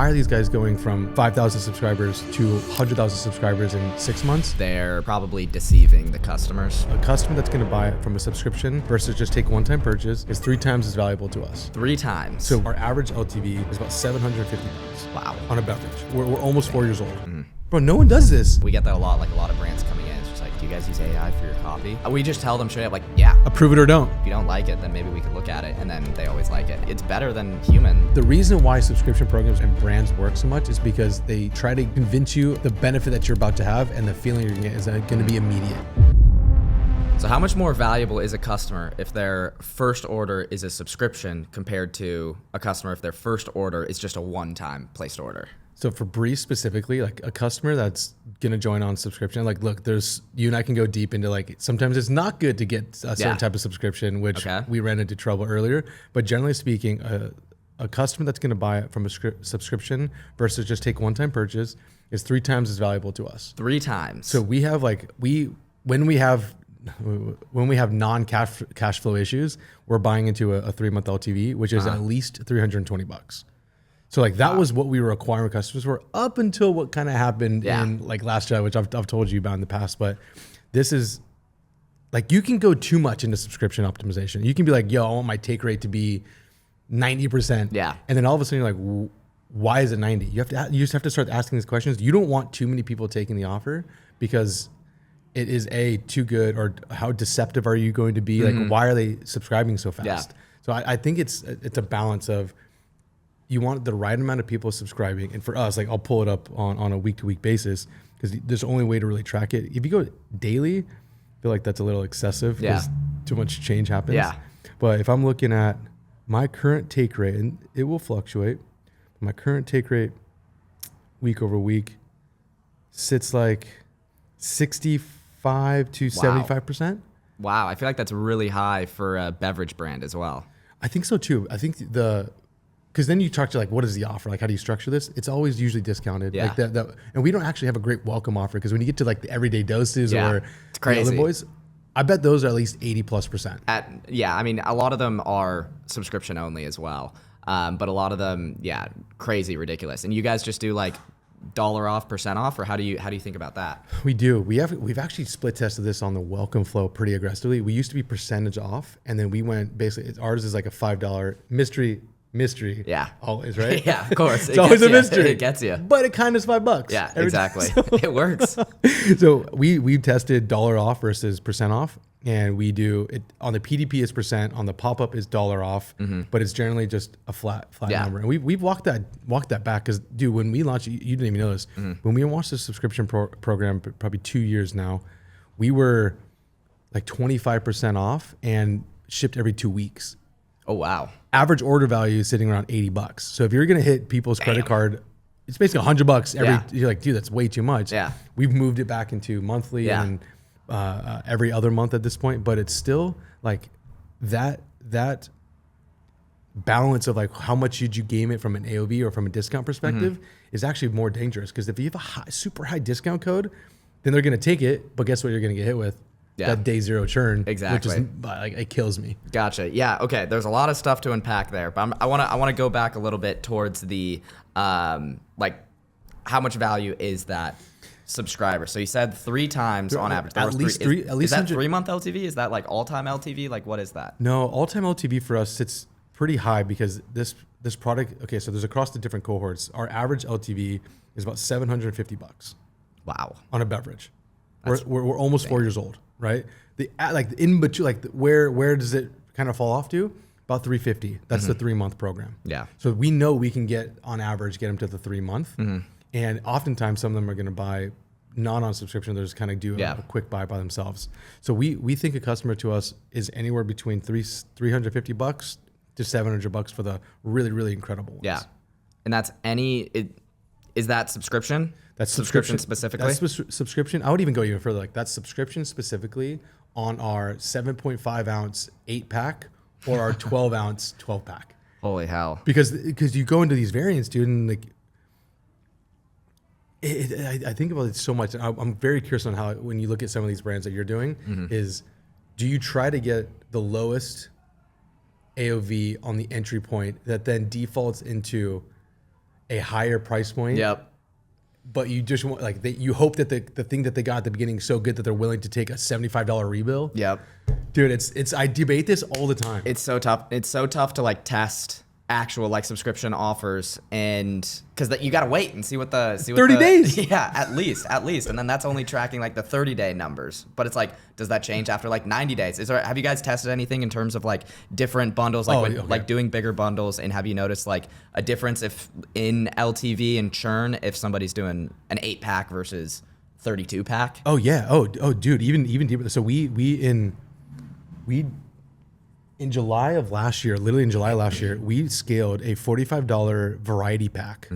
why are these guys going from 5,000 subscribers to 100,000 subscribers in 6 months? They're probably deceiving the customers. A customer that's going to buy it from a subscription versus just take one-time purchase is 3 times as valuable to us. 3 times. So our average LTV is about 750 bucks. Wow. On a beverage. We're almost 4 years old. Bro, no one does this. We get that a lot, like a lot of brands coming in. It's just like, do you guys use AI for your copy? We just tell them straight up, like, yeah. Approve it or don't. If you don't like it, then maybe we could look at it. And then they always like it. It's better than human. The reason why subscription programs and brands work so much is because they try to convince you the benefit that you're about to have and the feeling you're gonna get is going to be immediate. So how much more valuable is a customer if their first order is a subscription compared to a customer if their first order is just a one-time placed order? So for Breeze specifically, like a customer that's gonna join on subscription, like look, there's you and I can go deep into like sometimes it's not good to get a certain type of subscription, which we ran into trouble earlier. But generally speaking, a customer that's gonna buy it from a subscription versus just take one-time purchase is 3 times as valuable to us. 3 times. So we have like when we have non-cash flow issues, we're buying into a 3-month LTV, which is at least 320 bucks. So like that was what we were acquiring customers for up until what kind of happened in like last July, which I've told you about in the past. But this is like you can go too much into subscription optimization. You can be like, yo, I want my take rate to be 90%. Yeah. And then all of a sudden you're like, why is it 90? You just have to start asking these questions. You don't want too many people taking the offer because it is too good, or how deceptive are you going to be? Like, why are they subscribing so fast? Yeah. So I think it's a balance of, you want the right amount of people subscribing. And for us, like I'll pull it up on a week-to-week basis because there's the only way to really track it. If you go daily, I feel like that's a little excessive because too much change happens. Yeah. But if I'm looking at my current take rate, and it will fluctuate, my current take rate week over week sits like 65 to 75%. Wow, I feel like that's really high for a beverage brand as well. I think so too. I think because then you talk to like, what is the offer? Like, how do you structure this? It's always usually discounted. Yeah. Like and we don't actually have a great welcome offer because when you get to like the everyday doses or it's crazy. The other boys, I bet those are at least 80+%. I mean, a lot of them are subscription only as well. But a lot of them, crazy, ridiculous. And you guys just do like dollar off, percent off, or how do you think about that? We do. We've actually split tested this on the welcome flow pretty aggressively. We used to be percentage off, and then we went basically, ours is like a $5 mystery. Yeah. Always, right? Yeah, of course. It's always a mystery. It gets you. But it kind of is $5. Yeah, exactly. It works. So we tested dollar off versus percent off, and we do it on the PDP is percent, on the pop-up is dollar off, but it's generally just a flat number. And we've walked that back because, dude, when we launched, you didn't even know this. When we launched the subscription program, probably 2 years now, we were like 25% off and shipped every 2 weeks. Oh, wow. Average order value is sitting around $80. So if you're going to hit people's credit card, it's basically $100 every, you're like, dude, that's way too much. Yeah. We've moved it back into monthly and every other month at this point, but it's still like that balance of like how much should you game it from an AOV or from a discount perspective is actually more dangerous. Because if you have a super high discount code, then they're going to take it, but guess what you're going to get hit with? That day zero churn, exactly, which is like, it kills me. Gotcha. Yeah. Okay. There's a lot of stuff to unpack there, but I want to go back a little bit towards the like how much value is that subscriber? So you said 3 times on average. At least three. At least is that 3-month LTV? Is that like all-time LTV? Like what is that? No, all-time LTV for us sits pretty high because this product. Okay, so there's across the different cohorts. Our average LTV is about $750. Wow. On a beverage. We're almost 4 years old. Right, in between, like where does it kind of fall off to? About 350. That's the 3-month program. Yeah. So we know we can get them to the 3-month, and oftentimes some of them are going to buy not on subscription. They're just kind of do a quick buy by themselves. So we think a customer to us is anywhere between $350 to $700 for the really, really incredible ones. Yeah, and that's is that subscription? That's subscription specifically? That's subscription. I would even go even further. Like that's subscription specifically on our 7.5 ounce 8-pack or our 12 ounce 12-pack. Holy hell. Because you go into these variants, dude, and like I think about it so much. I'm very curious on how, when you look at some of these brands that you're doing, is do you try to get the lowest AOV on the entry point that then defaults into a higher price point. Yep. But you just want like you hope that the thing that they got at the beginning is so good that they're willing to take a $75 rebill. Yep. Dude, it's I debate this all the time. It's so tough. It's so tough to like test actual like subscription offers, and because you got to wait and see what 30 days. Yeah, at least, and then that's only tracking like the 30-day numbers. But it's like, does that change after like 90 days? Have you guys tested anything in terms of like different bundles, like like doing bigger bundles? And have you noticed like a difference if in LTV and churn if somebody's doing an 8-pack versus 32-pack? Oh yeah. Oh dude, even deeper. So we in July of last year, literally in July last year, we scaled a $45 variety pack,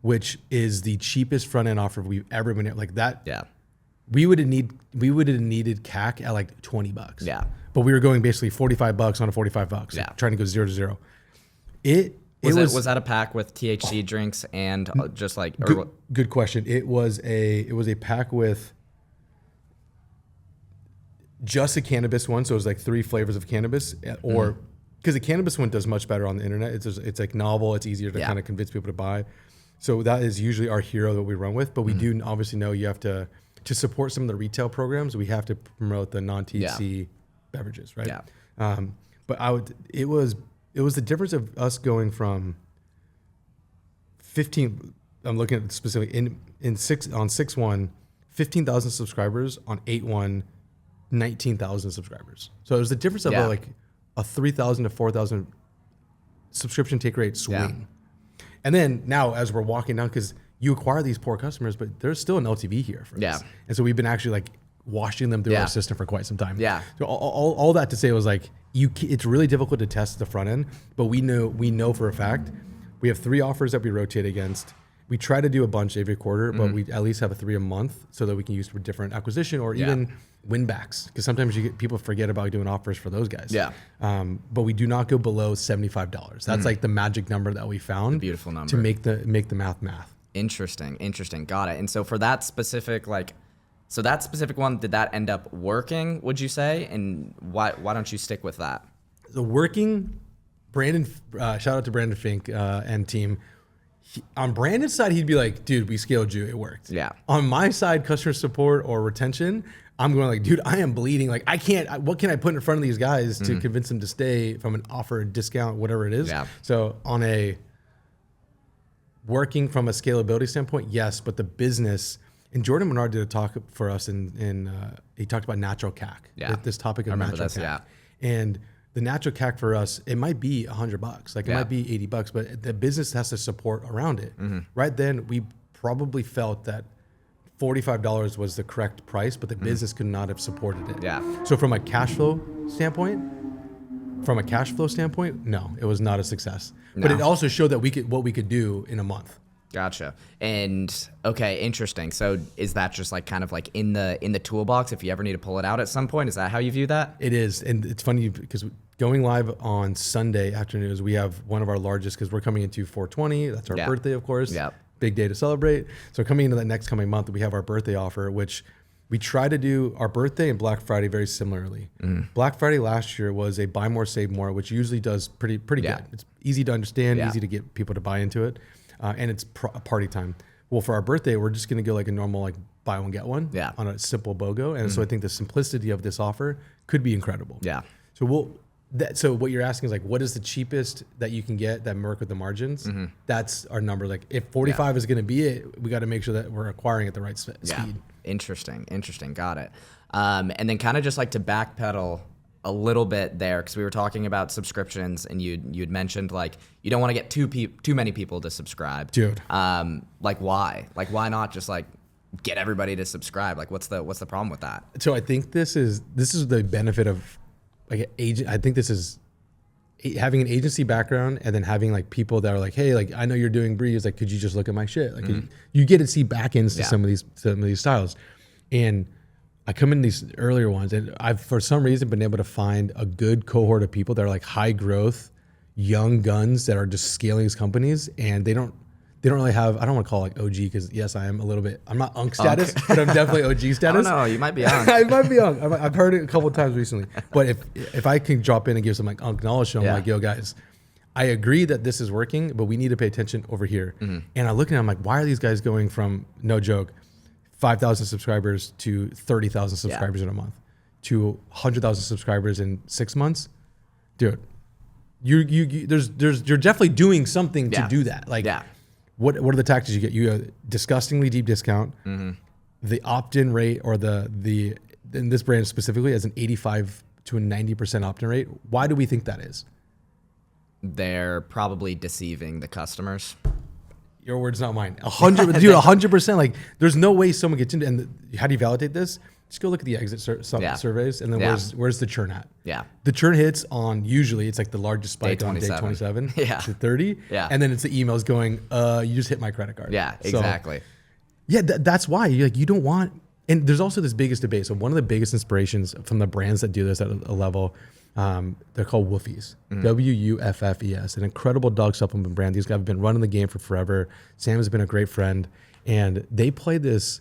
which is the cheapest front end offer we've ever been like that. Yeah. We would have needed CAC at like $20. Yeah. But we were going basically $45 on a $45. Yeah. Like trying to go 0 to 0. Was that a pack with THC drinks and just like good question. It was a pack with just a cannabis one, so it was like 3 flavors of cannabis, or because the cannabis one does much better on the internet. It's like novel. It's easier to kind of convince people to buy. So that is usually our hero that we run with. But we do obviously know you have to support some of the retail programs. We have to promote the non-THC beverages, right? Yeah. But it was the difference of us going from 15. I'm looking at specifically on 6/1, 15,000 subscribers, on 8/1. 19,000 subscribers. So it was the difference of like a 3,000 to 4,000 subscription take rate swing. Yeah. And then now as we're walking down, because you acquire these poor customers, but there's still an LTV here for us. And so we've been actually like washing them through our system for quite some time. Yeah. So all that to say was like, it's really difficult to test the front end, but we know for a fact we have 3 offers that we rotate against. We try to do a bunch every quarter, but we at least have 3 a month so that we can use for different acquisition or even win backs. Because sometimes people forget about doing offers for those guys. Yeah. But we do not go below $75. That's like the magic number that we found. Beautiful number. To make the math. Interesting. Got it. And so for that specific one, did that end up working, would you say? And why don't you stick with that? The working, Brandon, shout out to Brandon Fink and team. On Brandon's side, he'd be like, dude, we scaled you, it worked. Yeah. On my side, customer support or retention, I'm going like, dude, I am bleeding. Like, what can I put in front of these guys to convince them to stay from an offer, a discount, whatever it is? Yeah. So on a working from a scalability standpoint, yes, but the business, and Jordan Menard did a talk for us he talked about natural CAC. Yeah. This topic of natural CAC. Yeah. And the natural CAC for us, it might be $100, like it might be $80, but the business has to support around it. Right then, we probably felt that $45 was the correct price, but the business could not have supported it. Yeah. So from a cash flow standpoint, no, it was not a success. No. But it also showed that what we could do in a month. Gotcha. And okay, interesting. So is that just like kind of like in the toolbox if you ever need to pull it out at some point? Is that how you view that? It is. And it's funny because going live on Sunday afternoons, we have one of our largest, because we're coming into 420. That's our birthday, of course. Yeah. Big day to celebrate. So coming into that next coming month, we have our birthday offer, which we try to do our birthday and Black Friday very similarly. Black Friday last year was a buy more, save more, which usually does pretty good. It's easy to understand, easy to get people to buy into it. And it's party time. Well, for our birthday, we're just going to go like a normal, like buy one, get one on a simple BOGO. And so I think the simplicity of this offer could be incredible. Yeah. So so what you're asking is like, what is the cheapest that you can get that work with the margins? That's our number. Like if 45 is going to be it, we got to make sure that we're acquiring at the right speed. Interesting. Got it. And then kind of just like to backpedal a little bit there, because we were talking about subscriptions and you'd mentioned like you don't want to get too many people to subscribe. Dude. Like why? Like why not just like get everybody to subscribe? Like what's the problem with that? So I think this is the benefit of like an agent. I think this is having an agency background and then having like people that are like, hey, like I know you're doing Breeze, like could you just look at my shit? Like you get to see back ends to some of these styles. And I come in these earlier ones and I've for some reason been able to find a good cohort of people that are like high growth, young guns that are just scaling these companies, and they don't really have, I don't want to call it like OG, because yes, I am a little bit, I'm not UNC status, but I'm definitely OG status. I don't know, you might be UNC. I might be UNC. I've heard it a couple of times recently. But if I can drop in and give some like UNC knowledge, I'm like, yo guys, I agree that this is working, but we need to pay attention over here. And I look at it, I'm like, why are these guys going from, no joke, 5,000 subscribers to 30,000 subscribers in a month to 100,000 subscribers in 6 months? Dude, you're definitely doing something to do that. Like, what are the tactics you get? You have disgustingly deep discount. The opt-in rate, or the in this brand specifically, has an 85 to a 90% opt-in rate. Why do we think that is? They're probably deceiving the customers. Your words, not mine. 100%. Like, there's no way someone gets into. And how do you validate this? Just go look at the exit surveys, and then where's the churn at? Yeah, the churn hits on, usually it's like the largest spike on day 27 to 30. Yeah, and then it's the emails going, you just hit my credit card. Yeah, exactly. So, yeah, that's why you don't want. And there's also this biggest debate. So one of the biggest inspirations from the brands that do this at a level, they're called Wooffies, Wuffes, an incredible dog supplement brand. These guys have been running the game for forever. Sam has been a great friend, and they play this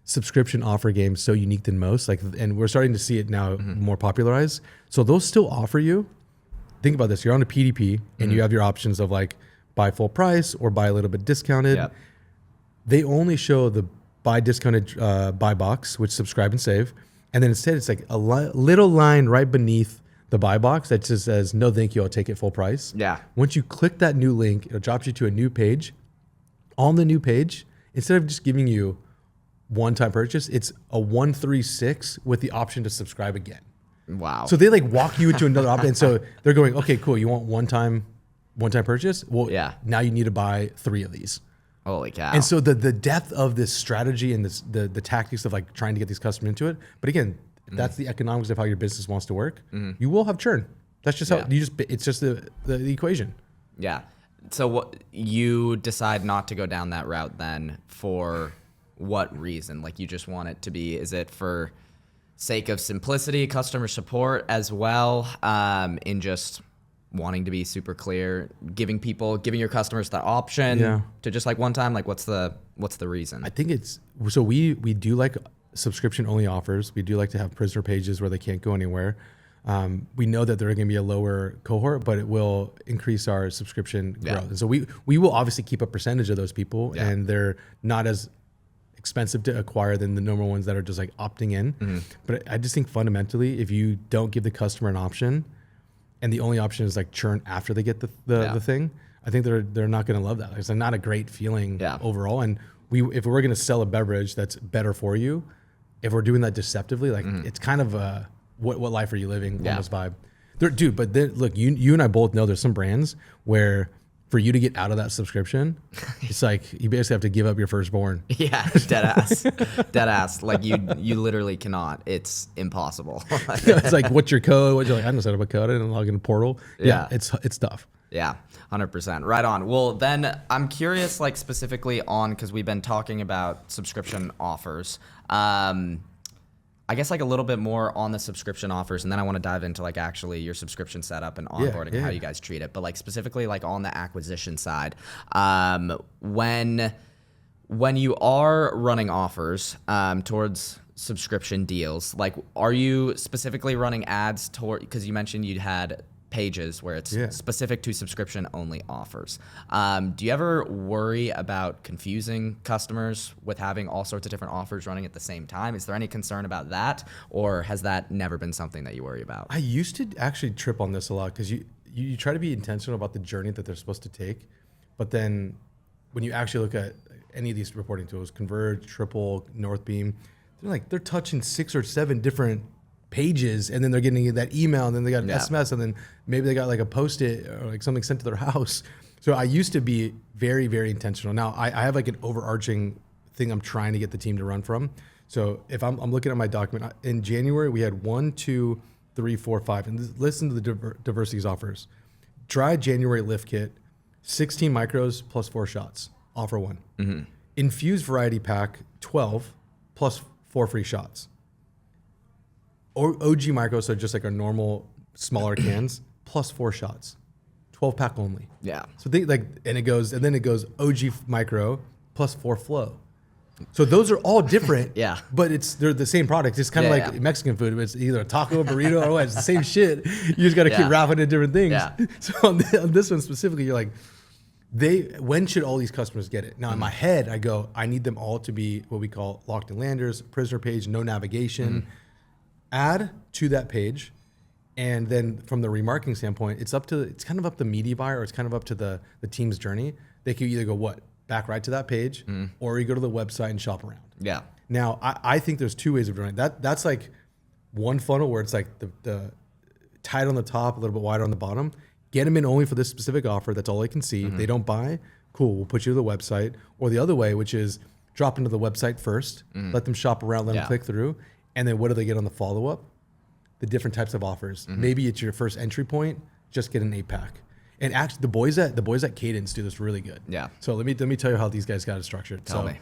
subscription offer game so unique than most. Like, and we're starting to see it now more popularized. So they'll still offer you. Think about this: you're on a PDP, and you have your options of like buy full price or buy a little bit discounted. Yep. They only show the buy discounted buy box, which subscribe and save, and then instead it's like a little line right beneath the buy box that just says, no thank you, I'll take it full price. Yeah. Once you click that new link, it'll drop you to a new page. On the new page, instead of just giving you one-time purchase, it's a 136 with the option to subscribe again. Wow. So they like walk you into another option. And so they're going, okay, cool, you want one-time purchase? Well, now you need to buy 3 of these. Holy cow. And so the depth of this strategy and this, the tactics of like trying to get these customers into it. But again, that's the economics of how your business wants to work. You will have churn. That's just how it's just the equation. Yeah. So what, you decide not to go down that route then for what reason? Like, you just want it to be, is it for sake of simplicity, customer support as well, in just wanting to be super clear, giving your customers the option to just like one time, like what's the reason? I think it's, so we do like subscription only offers. We do like to have prisoner pages where they can't go anywhere. We know that they're going to be a lower cohort, but it will increase our subscription growth. And so we will obviously keep a percentage of those people, and they're not as expensive to acquire than the normal ones that are just like opting in. But I just think fundamentally, if you don't give the customer an option, and the only option is like churn after they get the thing, I think they're not going to love that. It's not a great feeling overall. And if we're going to sell a beverage that's better for you, if we're doing that deceptively, like it's kind of a what life are you living almost vibe. Dude, but look, you and I both know there's some brands where for you to get out of that subscription, it's like you basically have to give up your firstborn. Yeah, dead ass. Like you literally cannot. It's impossible. It's like, what's your code? I don't set up a code and log in a portal. Yeah, it's tough. Yeah, 100%. Right on. Well, then I'm curious, like specifically on, because we've been talking about subscription offers. I guess like a little bit more on the subscription offers, and then I want to dive into like actually your subscription setup and onboarding and how you guys treat it. But like specifically like on the acquisition side, when you are running offers towards subscription deals, like are you specifically running ads toward, because you mentioned you had pages where it's specific to subscription only offers. Do you ever worry about confusing customers with having all sorts of different offers running at the same time? Is there any concern about that, or has that never been something that you worry about? I used to actually trip on this a lot, because you try to be intentional about the journey that they're supposed to take, but then when you actually look at any of these reporting tools, Converge, Triple, Northbeam, they're touching 6 or 7 different pages, and then they're getting that email, and then they got an SMS, and then maybe they got like a Post-it or like something sent to their house. So I used to be very, very intentional. Now I have like an overarching thing I'm trying to get the team to run from. So if I'm looking at my document, in January we had 1, 2, 3, 4, 5, and listen to the diversities offers. Dry January lift kit, 16 micros plus 4 shots, offer 1. Infused variety pack, 12 plus 4 free shots. Or OG micro, so just like our normal smaller cans, plus 4 shots, 12 pack only. Yeah. So they like, and then it goes OG micro plus 4 flow. So those are all different. Yeah. But they're the same product. It's kind of like Mexican food. It's either a taco, a burrito, or what. It's the same shit. You just got to keep wrapping it different things. Yeah. So on this one specifically, you're like, when should all these customers get it? Now in my head, I go, I need them all to be what we call locked in landers, prisoner page, no navigation. Add to that page. And then from the remarketing standpoint, it's kind of up to media buyer, or it's kind of up to the team's journey. They can either go back right to that page, or you go to the website and shop around. Yeah. Now I think there's two ways of doing it. That's like one funnel where it's like the tight on the top, a little bit wider on the bottom. Get them in only for this specific offer. That's all they can see. If they don't buy, cool, we'll put you to the website. Or the other way, which is drop into the website first, let them shop around, let them click through, and then what do they get on the follow-up? The different types of offers. Maybe it's your first entry point, just get an 8-pack. And actually, the boys at Cadence do this really good. Yeah. So let me tell you how these guys got it structured. Tell me.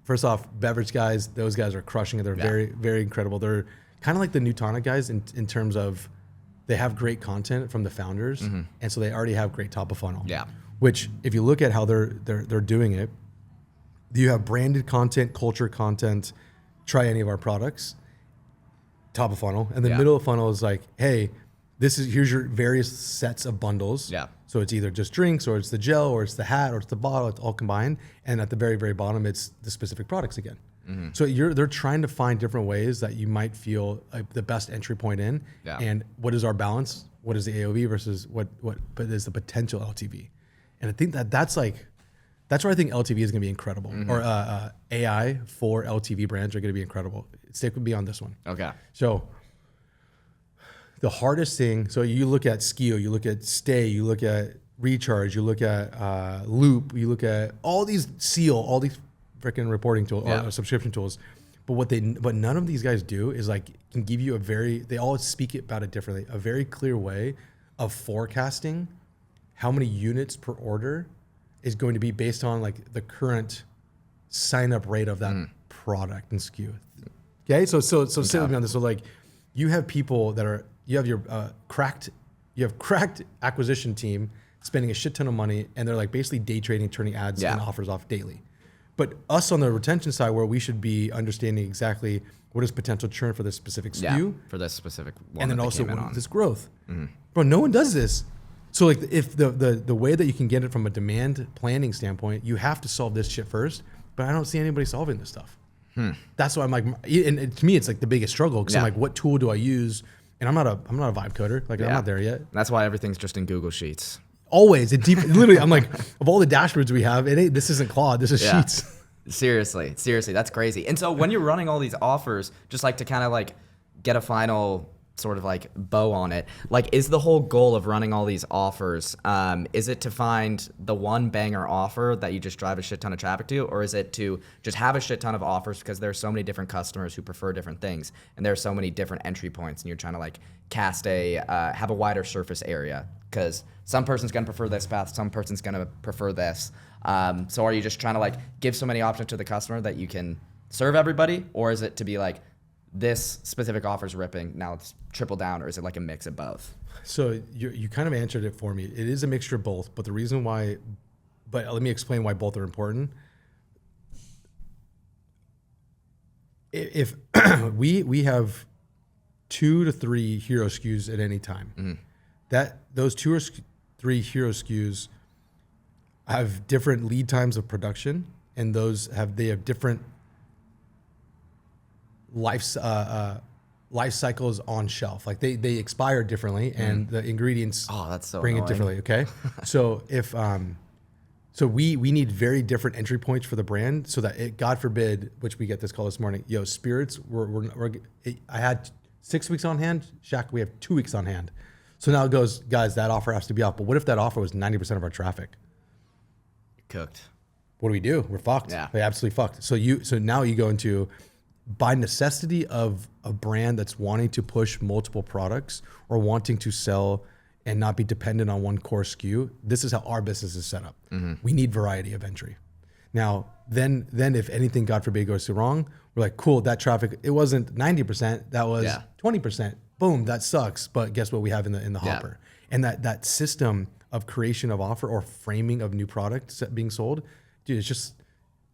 First off, beverage guys, those guys are crushing it. They're very, very incredible. They're kind of like the Newtonic guys in terms of they have great content from the founders, and so they already have great top of funnel. Yeah. Which, if you look at how they're doing it, you have branded content, culture content. Try any of our products. Top of funnel, and the middle of funnel is like, hey, here's your various sets of bundles. Yeah. So it's either just drinks, or it's the gel, or it's the hat, or it's the bottle. It's all combined. And at the very, very bottom, it's the specific products again. So they're trying to find different ways that you might feel like the best entry point in. Yeah. And what is our balance? What is the AOV versus what is the potential LTV? And I think that's where I think LTV is going to be incredible, or AI for LTV brands are going to be incredible. Stick with me on this one. Okay. So the hardest thing, so you look at SKU, you look at Stay, you look at Recharge, you look at Loop, you look at all these Seal, all these freaking reporting tools, or subscription tools. But what none of these guys do is like can give you they all speak about it differently, a very clear way of forecasting how many units per order is going to be based on like the current sign up rate of that product and SKU. Okay, so sit with me on this. So like, you have people you have your cracked acquisition team spending a shit ton of money, and they're like basically day trading, turning ads and offers off daily. But us on the retention side, where we should be understanding exactly what is potential churn for this specific SKU, for this specific one, and then also what is this growth. Bro, no one does this. So like, if the way that you can get it from a demand planning standpoint, you have to solve this shit first. But I don't see anybody solving this stuff. That's why I'm like, and to me, it's like the biggest struggle, because I'm like, what tool do I use? And I'm not a vibe coder. Like I'm not there yet. That's why everything's just in Google Sheets. Always. Literally, I'm like, of all the dashboards we have, this isn't Claude. This is Sheets. Seriously, that's crazy. And so when you're running all these offers, just like to kind of like get a final sort of like bow on it, like, is the whole goal of running all these offers, is it to find the one banger offer that you just drive a shit ton of traffic to, or is it to just have a shit ton of offers because there's so many different customers who prefer different things, and there's so many different entry points, and you're trying to like have a wider surface area, because some person's going to prefer this path, some person's going to prefer this. So are you just trying to like give so many options to the customer that you can serve everybody, or is it to be like, this specific offer is ripping, now let's triple down, or is it like a mix of both? So you kind of answered it for me. It is a mixture of both, but let me explain why both are important. If we have 2 to 3 hero SKUs at any time, those 2 or 3 hero SKUs have different lead times of production, and they have different life cycles on shelf. Like they expire differently, and the ingredients bring it differently. Okay, so if we need very different entry points for the brand, so that God forbid, which we get this call this morning, spirits. I had 6 weeks on hand. Shaq, we have 2 weeks on hand. So now it goes, guys, that offer has to be off. But what if that offer was 90% of our traffic? Cooked. What do? We're fucked. Yeah. We're absolutely fucked. So now you go into, by necessity of a brand that's wanting to push multiple products or wanting to sell and not be dependent on one core SKU, this is how our business is set up. We need variety of entry. Now, then if anything, God forbid, goes wrong, we're like, cool, that traffic, it wasn't 90%, that was 20%. Boom, that sucks. But guess what we have in the hopper? And that system of creation of offer or framing of new products being sold, dude,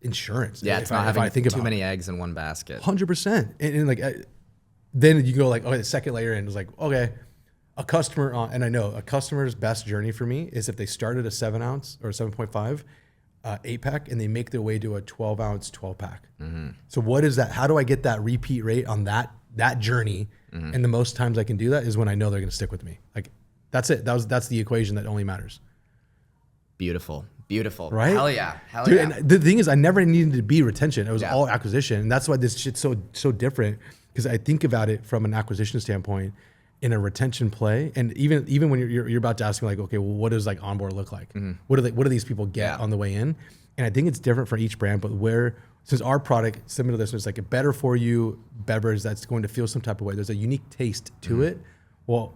insurance. Yeah, it's not having too many eggs in one basket. 100%. And like, then you go like, okay, the second layer in is like, okay, a customer, and I know a customer's best journey for me is if they started a 7 ounce or 7.5 8 pack and they make their way to a 12 ounce 12 pack. So what is that? How do I get that repeat rate on that journey? And the most times I can do that is when I know they're going to stick with me. Like that's it. That's the equation that only matters. Beautiful. Right? Hell yeah. Dude, and the thing is, I never needed to be retention. It was all acquisition. And that's why this shit's so different, because I think about it from an acquisition standpoint in a retention play. And even when you're about to ask me like, okay, well, what does like onboard look like? What do these people get on the way in? And I think it's different for each brand, but since our product, similar to this, is like a better for you beverage that's going to feel some type of way. There's a unique taste to it. Well,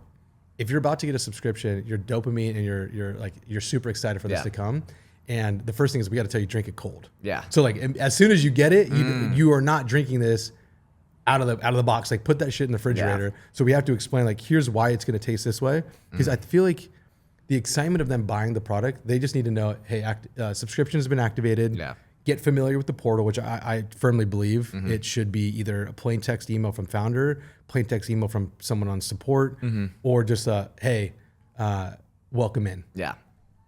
if you're about to get a subscription, your dopamine and you're super excited for this to come. And the first thing is we got to tell you drink it cold. Yeah. So like as soon as you get it, you are not drinking this out of the box. Like put that shit in the refrigerator. So we have to explain like here's why it's going to taste this way. Because I feel like the excitement of them buying the product, they just need to know, hey, subscription has been activated. Yeah. Get familiar with the portal, which I firmly believe it should be either a plain text email from founder, plain text email from someone on support, or just hey, welcome in. Yeah.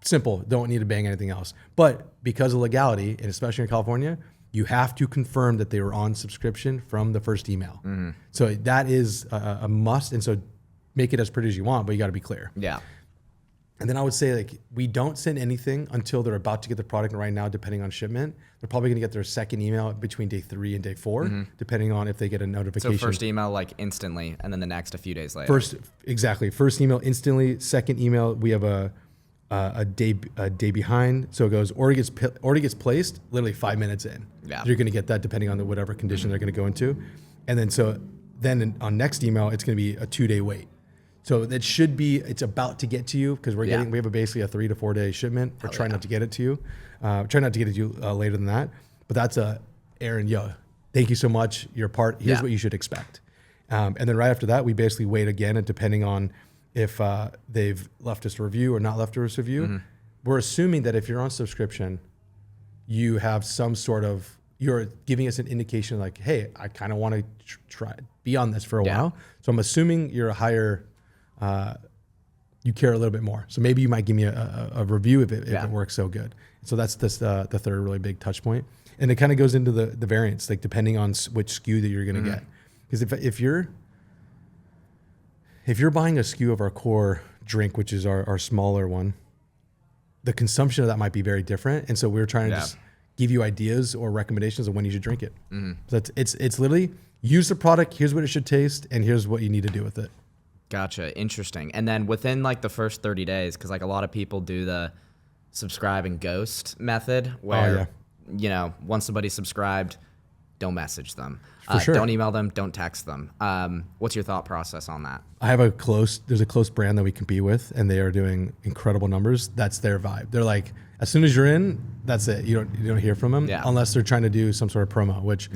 Simple. Don't need to bang anything else. But because of legality, and especially in California, you have to confirm that they were on subscription from the first email. So that is a must. And so make it as pretty as you want, but you got to be clear. Yeah. And then I would say like we don't send anything until they're about to get the product. And right now, depending on shipment, they're probably going to get their second email between day 3 and day 4, depending on if they get a notification. So first email like instantly, and then the next a few days later. First email instantly. Second email we have a day behind. So it goes order gets placed literally 5 minutes in. Yeah. You're going to get that depending on whatever condition they're going to go into, and then on next email it's going to be a 2-day wait. So it's about to get to you because we have basically a 3 to 4 day shipment. We're trying not to get it to you. Try not to get it to you later than that. But that's Aaron, thank you so much. Your part. Here's what you should expect. And then right after that, we basically wait again, and depending on if they've left us a review or not left us a review, we're assuming that if you're on subscription, you have some sort of, you're giving us an indication like, hey, I kind of want to try be on this for a while. So I'm assuming you're a higher. You care a little bit more. So maybe you might give me a review if it works so good. So that's the third really big touch point. And it kind of goes into the variants, like depending on which SKU that you're going to get. Because if you're buying a SKU of our core drink, which is our smaller one, the consumption of that might be very different. And so we're trying to just give you ideas or recommendations of when you should drink it. So it's literally use the product. Here's what it should taste. And here's what you need to do with it. Gotcha. Interesting. And then within like the first 30 days, because like a lot of people do the subscribe and ghost method where, once somebody's subscribed, don't message them. Sure. Don't email them. Don't text them. What's your thought process on that? I have there's a close brand that we compete with, and they are doing incredible numbers. That's their vibe. They're like, as soon as you're in, that's it. You don't hear from them unless they're trying to do some sort of promo, which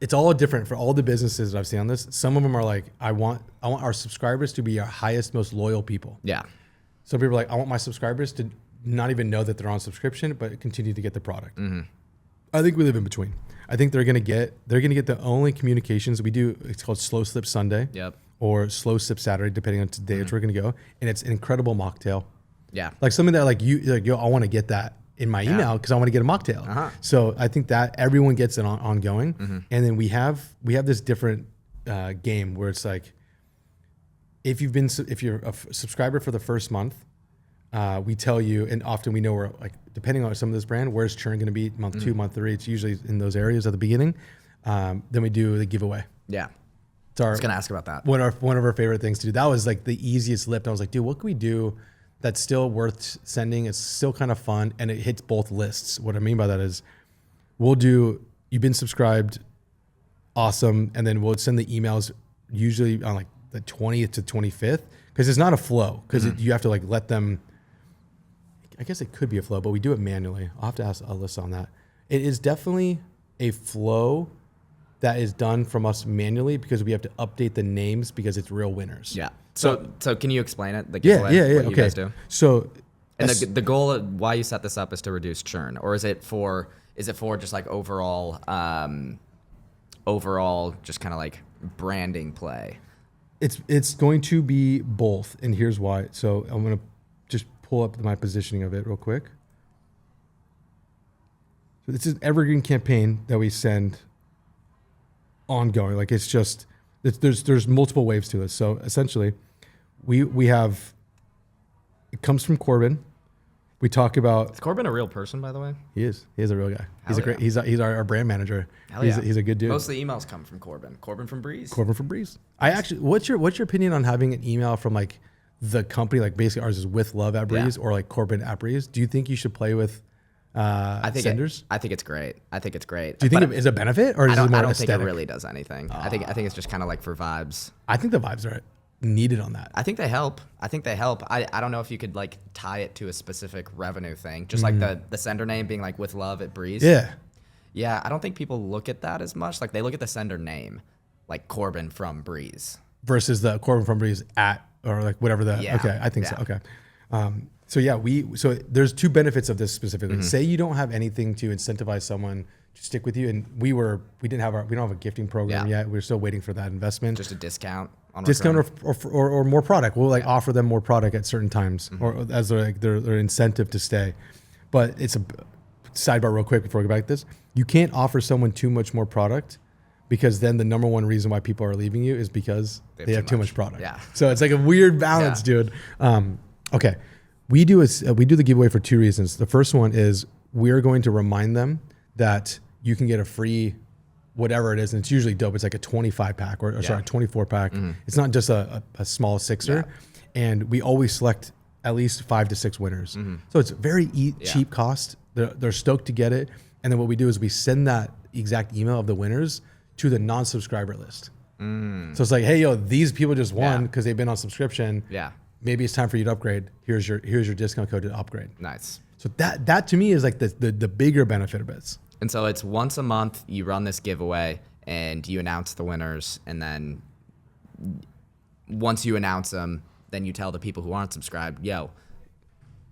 it's all different for all the businesses that I've seen on this. Some of them are like, I want our subscribers to be our highest, most loyal people. Yeah. Some people are like, I want my subscribers to not even know that they're on subscription, but continue to get the product. I think we live in between. I think they're gonna get the only communications we do. It's called Slow Slip Sunday, or Slow Sip Saturday, depending on the day which we're gonna go. And it's an incredible mocktail. Yeah. Like something that like yo, I want to get that in my email because I want to get a mocktail. So I think that everyone gets it ongoing. And then we have this different game where it's like, if you're a subscriber for the first month, we tell you, and often we know where, like, depending on some of this brand, where's churn going to be month 2, month 3. It's usually in those areas at the beginning. Then we do the giveaway. Yeah. I was going to ask about that. One of our favorite things to do. That was like the easiest lift. I was like, dude, what can we do that's still worth sending? It's still kind of fun, and it hits both lists. What I mean by that is we'll do, you've been subscribed, awesome, and then we'll send the emails usually on like the 20th to 25th, because it's not a flow, because you have to like let them, I guess it could be a flow, but we do it manually. I'll have to ask Alyssa on that. It is definitely a flow that is done from us manually because we have to update the names because it's real winners. Yeah. So can you explain it? Like, yeah. What you guys do? So And the goal of why you set this up is to reduce churn, or is it for just like overall just kind of like branding play? It's going to be both, and here's why. So I'm gonna just pull up my positioning of it real quick. So this is an evergreen campaign that we send ongoing. Like it's just there's multiple waves to it. So essentially, we have it comes from Corbin. We talk about. Is Corbin a real person, by the way? He is. He is a real guy. Hell yeah. He's our brand manager. Hell yeah. He's a good dude. Most of the emails come from Corbin. Corbin from Breeze. Corbin from Breeze. I actually, what's your opinion on having an email from like the company? Like basically ours is with love at Breeze or like Corbin at Breeze. Do you think you should play with senders? I think it's great. I think it's great. Do you think it's a benefit or is it more I don't aesthetic? think it really does anything. I think it's just kind of like for vibes. I think the vibes are needed on that. I think they help. I don't know if you could like tie it to a specific revenue thing. Just like the sender name being like with love at Breeze. Yeah. Yeah, I don't think people look at that as much. Like they look at the sender name, like Corbin from Breeze. Versus the Corbin from Breeze at or like whatever the okay, I think so. Okay. So there's two benefits of this specifically. Say you don't have anything to incentivize someone to stick with you, and we don't have a gifting program yet. We're still waiting for that investment. Just a discount on or more product. We'll like offer them more product at certain times or as their incentive to stay. But it's a sidebar real quick before we get back to this. You can't offer someone too much more product because then the number one reason why people are leaving you is because they have too much product. Yeah. So it's like a weird balance, dude. Okay. We do the giveaway for two reasons. The first one is we're going to remind them that you can get a free whatever it is, and it's usually dope. It's like a 25 pack or sorry, 24 pack. It's not just a small sixer. And we always select at least 5 to 6 winners. So it's very cheap cost. They're stoked to get it. And then what we do is we send that exact email of the winners to the non-subscriber list. So it's like, hey, yo, these people just won because they've been on subscription. Yeah. Maybe it's time for you to upgrade. Here's your discount code to upgrade. Nice. So that to me is like the bigger benefit of it. And so it's once a month you run this giveaway and you announce the winners, and then once you announce them, then you tell the people who aren't subscribed, yo,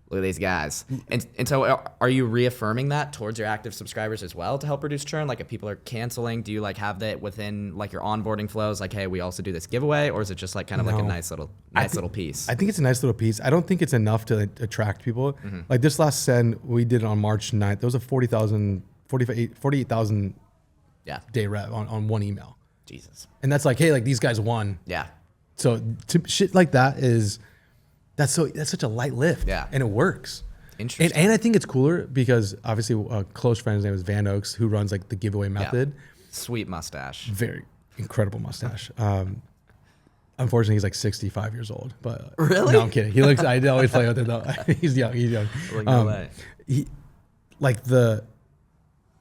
look at these guys. And so are you reaffirming that towards your active subscribers as well to help reduce churn? Like if people are canceling, do you like have that within like your onboarding flows? Like, hey, we also do this giveaway, or is it just like kind of like a nice little piece? I think it's a nice little piece. I don't think it's enough to attract people. Like this last send we did on March 9th, there was a 48,000 day rev on one email. Jesus. And that's like, hey, like these guys won. Yeah. So shit like that that's such a light lift. Yeah. And it works. Interesting. And I think it's cooler because obviously a close friend's name is Van Oaks, who runs like the giveaway method. Sweet mustache. Very incredible mustache. Unfortunately, he's like 65 years old. But really? No, I'm kidding. He looks. I always play with him though. He's young. Like, no way.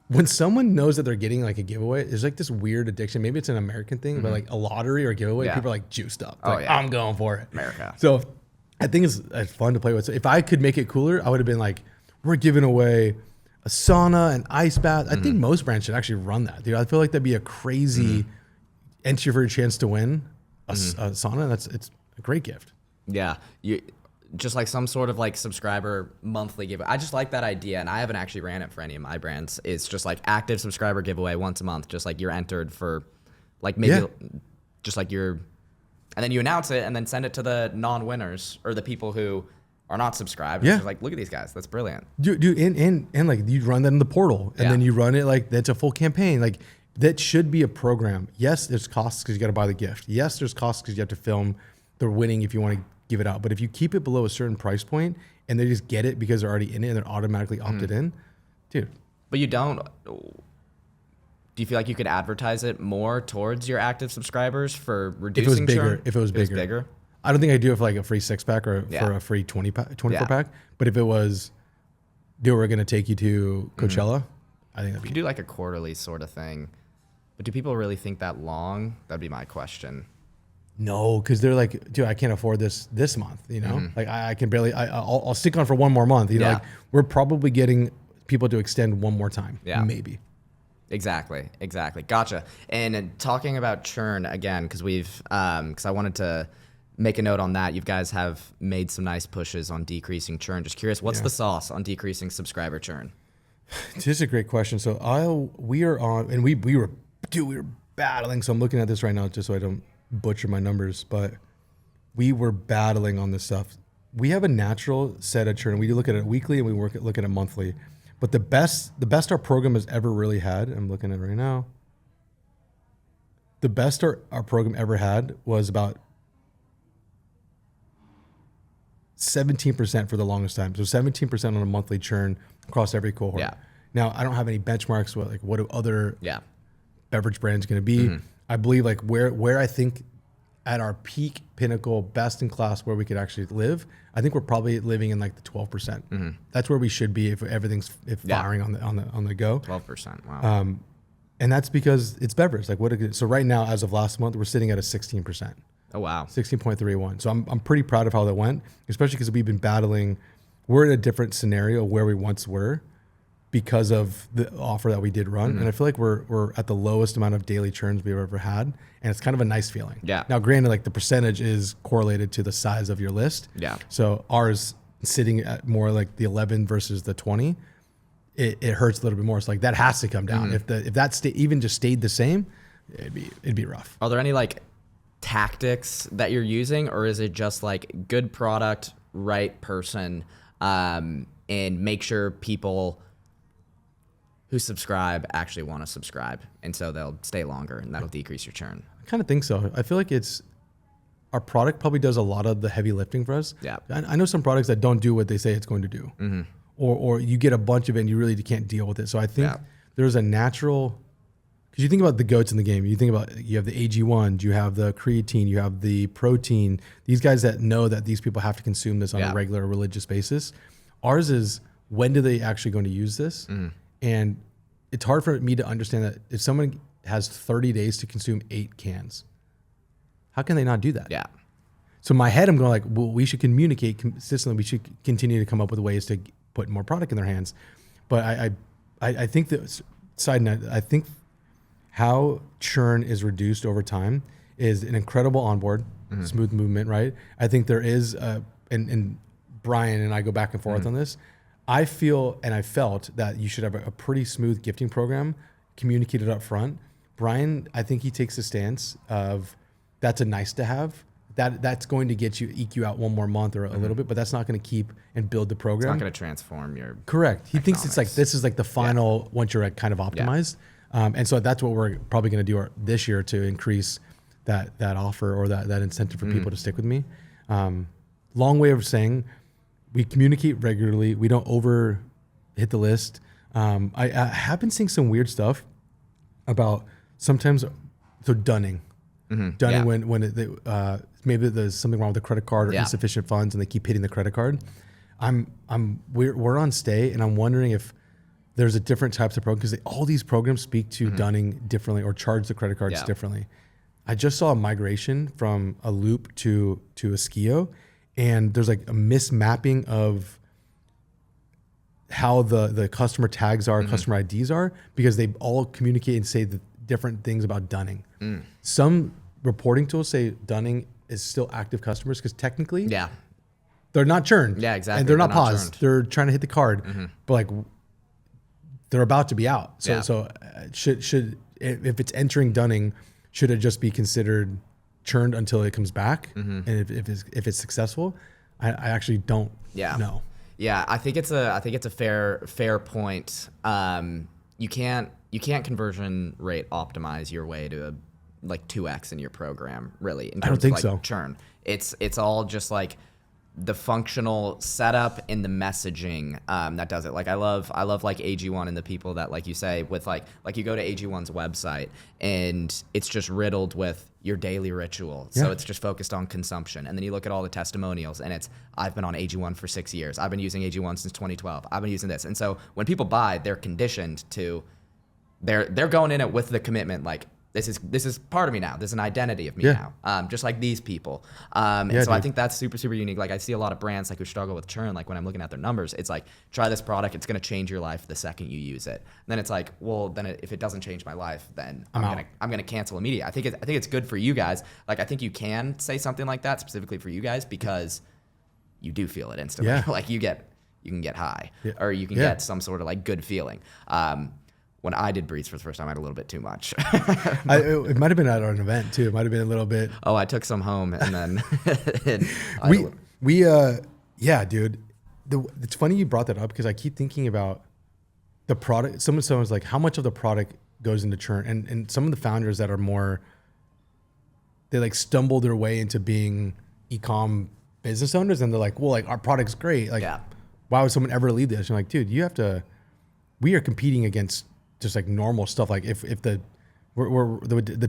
When someone knows that they're getting like a giveaway, there's like this weird addiction. Maybe it's an American thing, but like a lottery or a giveaway, people are like juiced up. Like, I'm going for it. America. So I think it's fun to play with. So if I could make it cooler, I would have been like, we're giving away a sauna and ice bath. I think most brands should actually run that, dude. I feel like that'd be a crazy entry for a chance to win a sauna. It's a great gift. Yeah. Just like some sort of like subscriber monthly giveaway. I just like that idea, and I haven't actually ran it for any of my brands. It's just like active subscriber giveaway once a month. Just like you're entered for like maybe just like and then you announce it and then send it to the non-winners or the people who are not subscribed. Yeah. Just like, look at these guys. That's brilliant. Dude, and like you run that in the portal and then you run it like that's a full campaign. Like that should be a program. Yes, there's costs because you got to buy the gift. Yes, there's costs because you have to film the winning if you want to give it out. But if you keep it below a certain price point and they just get it because they're already in it and they're automatically opted in, dude. But you don't. Do you feel like you could advertise it more towards your active subscribers for reducing churn? If it was bigger. I don't think I'd do it for like a free 6-pack or for a free 24-pack. But if it was, dude, we're going to take you to Coachella, I think that'd be... You could do like a quarterly sort of thing. But do people really think that long? That'd be my question. No, because they're like, dude, I can't afford this month, you know? Like I can barely, I'll stick on for one more month, you know? Like we're probably getting people to extend one more time, maybe. Exactly. Gotcha. And talking about churn again, because I wanted to make a note on that. You guys have made some nice pushes on decreasing churn. Just curious, what's the sauce on decreasing subscriber churn? This is a great question. So we are on, and we were battling. So I'm looking at this right now just so I don't butcher my numbers, but we were battling on this stuff. We have a natural set of churn. We look at it weekly and we look at it monthly. But the best our program has ever really had, I'm looking at it right now. The best our program ever had was about 17% for the longest time. So 17% on a monthly churn across every cohort. Yeah. Now I don't have any benchmarks. What do other beverage brands going to be? I believe like where I think at our peak pinnacle, best in class, where we could actually live, I think we're probably living in like the 12%. That's where we should be if everything's firing on the go. 12%. Wow. And that's because it's beverage. Like so right now, as of last month, we're sitting at a 16%. Oh wow. 16.31. So I'm pretty proud of how that went, especially because we've been battling. We're in a different scenario where we once were because of the offer that we did run. And I feel like we're at the lowest amount of daily churns we've ever had. And it's kind of a nice feeling. Yeah. Now, granted, like the percentage is correlated to the size of your list. Yeah. So ours sitting at more like the 11 versus the 20, it hurts a little bit more. So like that has to come down. If that even just stayed the same, it'd be rough. Are there any like tactics that you're using, or is it just like good product, right person, and make sure people who subscribe actually want to subscribe, and so they'll stay longer, and that'll decrease your churn? I kind of think so. I feel like our product probably does a lot of the heavy lifting for us. Yeah. I know some products that don't do what they say it's going to do, or you get a bunch of it and you really can't deal with it. So I think there's a natural, because you think about the goats in the game. You think about, you have the AG1s, you have the creatine, you have the protein. These guys that know that these people have to consume this on a regular religious basis. Ours is, when do they actually going to use this? And it's hard for me to understand that if someone has 30 days to consume 8 cans, how can they not do that? Yeah. So in my head, I'm going like, well, we should communicate consistently. We should continue to come up with ways to put more product in their hands. But I think that, side note, I think how churn is reduced over time is an incredible onboard, smooth movement, right? I think there is, and Brian and I go back and forth on this. I feel and I felt that you should have a pretty smooth gifting program communicated up front. Brian, I think he takes a stance of that's a nice to have. That's going to eke you out one more month or a little bit, but that's not going to keep and build the program. It's not going to transform your Correct. He thinks it's like, this is like the final, once you're kind of optimized. And so that's what we're probably going to do this year to increase that offer or that incentive for people to stick with me. Long way of saying, we communicate regularly. We don't over hit the list. I have been seeing some weird stuff about sometimes, so dunning. Dunning when maybe there's something wrong with the credit card or insufficient funds and they keep hitting the credit card. We're on stay, and I'm wondering if there's a different types of program, because all these programs speak to dunning differently or charge the credit cards differently. I just saw a migration from a loop to a Skio, and there's like a mismapping of how the customer tags are, customer IDs are, because they all communicate and say the different things about dunning. Some reporting tools say dunning is still active customers, because technically they're not churned. Yeah, exactly. And they're not paused. Churned. They're trying to hit the card, but like they're about to be out. So should if it's entering dunning, should it just be considered churned until it comes back? And if it's successful, I actually don't know. Yeah, I think it's a fair point. You can't conversion rate optimize your way to like 2x in your program, really. In terms I don't think of like so. Churn. It's all just like the functional setup and the messaging that does it. Like I love like AG1 and the people that, like you say, with like you go to AG1's website and it's just riddled with your daily ritual. So it's just focused on consumption. And then you look at all the testimonials and it's, I've been on AG1 for 6 years. I've been using AG1 since 2012. I've been using this. And so when people buy, they're conditioned to, they're going in it with the commitment, like, this is part of me now. There's an identity of me now, just like these people. And so I think that's super, super unique. Like I see a lot of brands like who struggle with churn. Like when I'm looking at their numbers, it's like, try this product. It's going to change your life the second you use it. And then it's like, well, then if it doesn't change my life, then I'm going to cancel immediately. I think it's good for you guys. Like I think you can say something like that specifically for you guys because you do feel it instantly. Yeah. Like you can get high or you can get some sort of like good feeling. When I did Breathe for the first time, I had a little bit too much. It might have been at an event too. It might have been a little bit. Oh, I took some home and then yeah, dude. It's funny you brought that up because I keep thinking about the product. Someone's like, how much of the product goes into churn? And some of the founders that are more, they like stumble their way into being e-com business owners, and they're like, well, like our product's great. Like, why would someone ever leave this? And I'm like, dude, we are competing against just like normal stuff. Like if the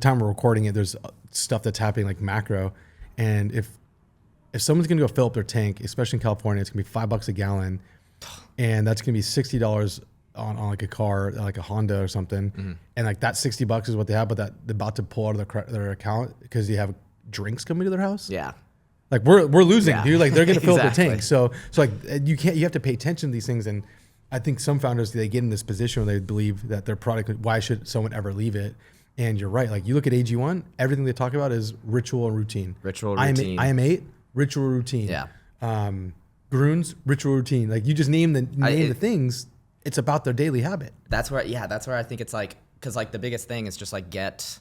time we're recording it, there's stuff that's happening like macro. And if someone's going to go fill up their tank, especially in California, it's gonna be $5 a gallon. And that's going to be $60 on like a car, like a Honda or something. Mm-hmm. And like that $60 is what they have, but that they're about to pull out of their account because they have drinks coming to their house. Yeah. Like we're losing, dude. Like they're going to fill up their tank. So like you have to pay attention to these things. And I think some founders, they get in this position where they believe that their product, why should someone ever leave it? And you're right. Like you look at AG1, everything they talk about is ritual and routine. Ritual, routine. IM8, ritual, routine. Yeah. Grunes, ritual, routine. Like you just name the things. It's about their daily habit. That's where I think it's like, cause like the biggest thing is just like get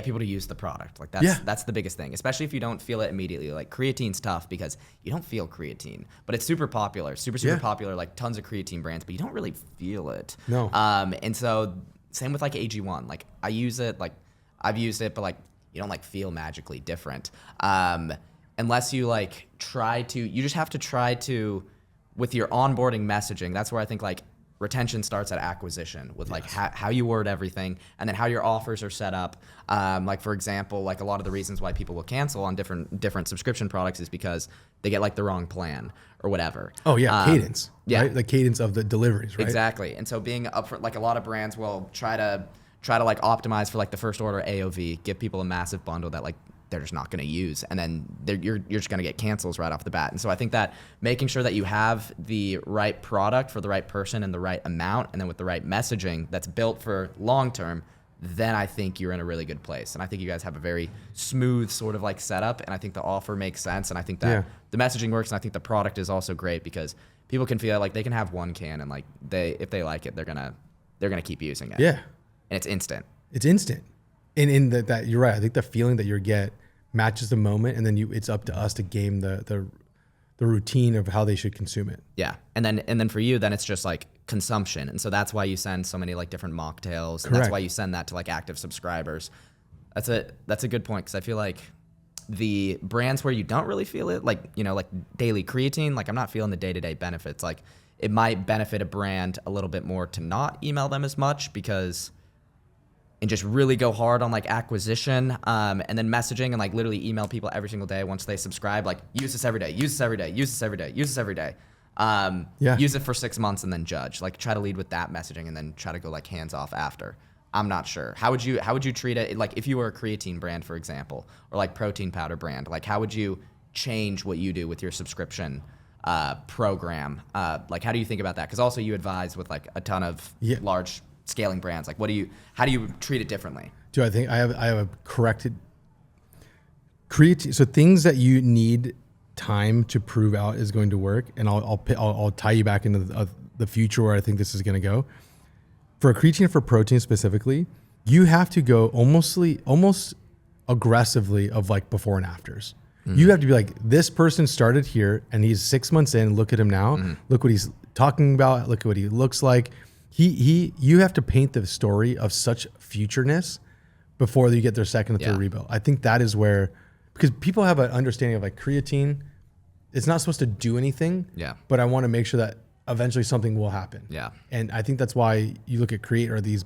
people to use the product. Like that's the biggest thing, especially if you don't feel it immediately. Like creatine's tough because you don't feel creatine, but it's super popular, super popular, like tons of creatine brands, but you don't really feel it. No. And so same with like AG1, like I use it, like I've used it, but like you don't like feel magically different. Unless you like you just have to try to, with your onboarding messaging, that's where I think like retention starts at acquisition with like how you word everything and then how your offers are set up. Like for example, like a lot of the reasons why people will cancel on different subscription products is because they get like the wrong plan or whatever. Oh yeah, cadence. Yeah, right? The cadence of the deliveries, right? Exactly. And so being upfront, like a lot of brands will try to like optimize for like the first order AOV, give people a massive bundle that like they're just not going to use, and then you're just going to get cancels right off the bat. And so I think that making sure that you have the right product for the right person and the right amount, and then with the right messaging that's built for long term, then I think you're in a really good place. And I think you guys have a very smooth sort of like setup, and I think the offer makes sense, and I think that the messaging works, and I think the product is also great because people can feel like they can have one can and like if they like it, they're gonna keep using it. Yeah, and it's instant. It's instant. And in that you're right. I think the feeling that you get matches the moment, and then it's up to us to game the routine of how they should consume it. Yeah, and then for you, then it's just like consumption, and so that's why you send so many like different mocktails, and that's why you send that to like active subscribers. That's a good point because I feel like the brands where you don't really feel it, like like daily creatine, like I'm not feeling the day-to-day benefits. Like it might benefit a brand a little bit more to not email them as much and just really go hard on like acquisition, and then messaging and like literally email people every single day once they subscribe, like use this every day, use this every day, use this every day, use this every day. Use it for 6 months and then judge. Like try to lead with that messaging and then try to go like hands off after. I'm not sure. How would you treat it? Like if you were a creatine brand, for example, or like protein powder brand, like how would you change what you do with your subscription program? Like how do you think about that? Because also you advise with like a ton of large scaling brands. Like how do you treat it differently? I think I have a corrected creatine. So things that you need time to prove out is going to work, and I'll tie you back into the future where I think this is going to go. For a creatine, for protein specifically, you have to go almost aggressively of like before and afters. Mm-hmm. You have to be like, this person started here and he's 6 months in. Look at him now. Mm-hmm. Look what he's talking about. Look at what he looks like. You have to paint the story of such futureness before you get their second or third rebuild. I think that is where, because people have an understanding of like creatine, it's not supposed to do anything. Yeah. But I want to make sure that eventually something will happen. Yeah. And I think that's why you look at Create or these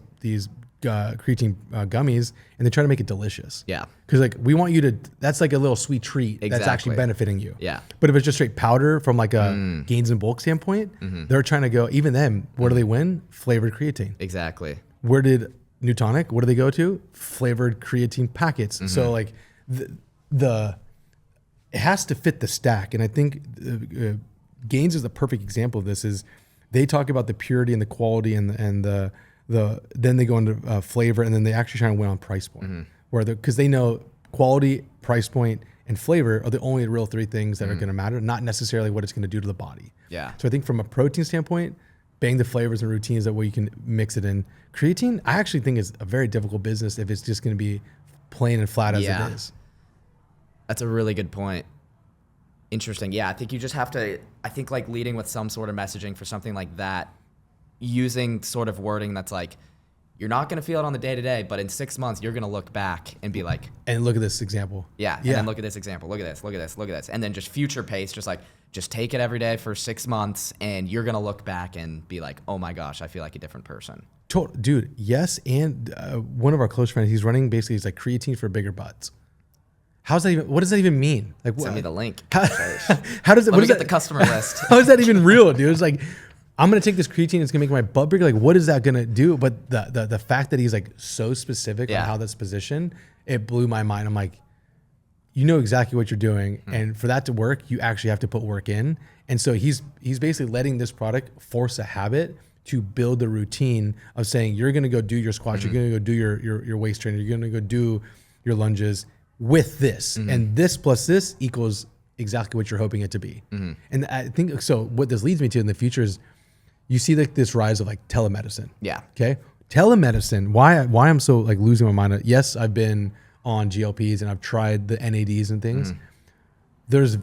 creatine gummies, and they try to make it delicious. Yeah. Because like we want you to, that's like a little sweet treat that's actually benefiting you. Yeah. But if it's just straight powder from like a gains and bulk standpoint, they're trying to go, even then, where do they win? Flavored creatine. Exactly. Where did new tonic, what do they go to? Flavored creatine packets. So like the it has to fit the stack. And I think Gains is the perfect example of this. Is they talk about the purity and the quality and the then they go into flavor, and then they actually try and win on price point. Where because they know quality, price point, and flavor are the only real three things that are going to matter, not necessarily what it's going to do to the body. Yeah. So I think from a protein standpoint, bang the flavors and routines that way you can mix it in. Creatine, I actually think is a very difficult business if it's just going to be plain and flat as it is. That's a really good point. Interesting. Yeah, I think you just have to, I think like leading with some sort of messaging for something like that, using sort of wording that's like, you're not going to feel it on the day to day, but in 6 months, you're going to look back and be like, and look at this example. Yeah. And then look at this example. Look at this, look at this, look at this. And then just future pace, just like, just take it every day for 6 months, and you're going to look back and be like, oh my gosh, I feel like a different person. Dude, yes. And one of our close friends, he's running basically, he's like creatine for bigger butts. How's that even? What does that even mean? Like, send me the link. How does it? Let me get the customer list. How is that even real, dude? It's like, I'm gonna take this creatine. It's gonna make my butt bigger. Like, what is that gonna do? But the fact that he's like so specific on how that's positioned, it blew my mind. I'm like, you know exactly what you're doing, and for that to work, you actually have to put work in. And so he's basically letting this product force a habit to build the routine of saying you're gonna go do your squats, you're gonna go do your waist training, you're gonna go do your lunges with this, and this plus this equals exactly what you're hoping it to be. And I think so. What this leads me to in the future is you see like this rise of like telemedicine. Yeah. Okay. Telemedicine. Why I'm so like losing my mind. Yes, I've been on GLPs and I've tried the NADs and things. There's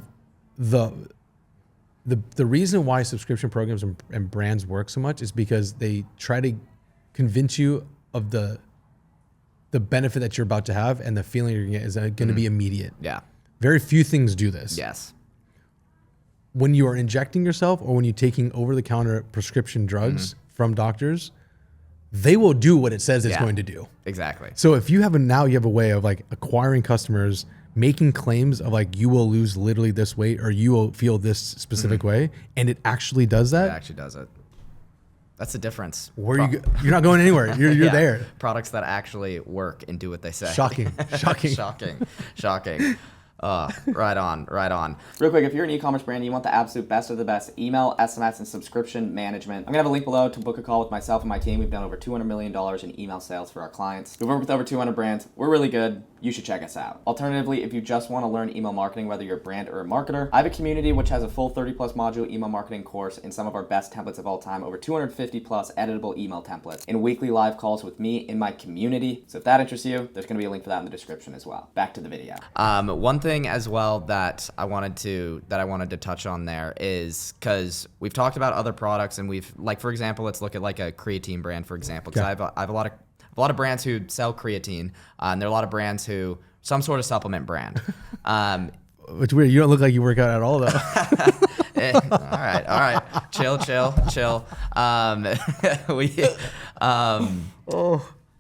the reason why subscription programs and brands work so much is because they try to convince you of the benefit that you're about to have, and the feeling you're gonna get is going to be immediate. Yeah. Very few things do this. Yes. When you are injecting yourself or when you're taking over-the-counter prescription drugs from doctors, they will do what it says it's going to do. Exactly. So if you have a way of like acquiring customers, making claims of like you will lose literally this weight or you will feel this specific way, and it actually does that. It actually does it. That's the difference. You're not going anywhere. You're there. Products that actually work and do what they say. Shocking. Right on. Real quick, if you're an e-commerce brand and you want the absolute best of the best email, SMS, and subscription management, I'm gonna have a link below to book a call with myself and my team. We've done over $200 million in email sales for our clients. We've worked with over 200 brands. We're really good. You should check us out. Alternatively, if you just want to learn email marketing, whether you're a brand or a marketer, I have a community which has a full 30+ module email marketing course and some of our best templates of all time, over 250+ editable email templates, and weekly live calls with me in my community. So if that interests you, there's going to be a link for that in the description as well. Back to the video. One thing as well that I wanted to touch on there is because we've talked about other products, and we've, like, for example, let's look at like a creatine brand, for example, because I have a lot of brands who sell creatine, and there are a lot of brands who some sort of supplement brand. It's weird. You don't look like you work out at all, though. All right. Chill.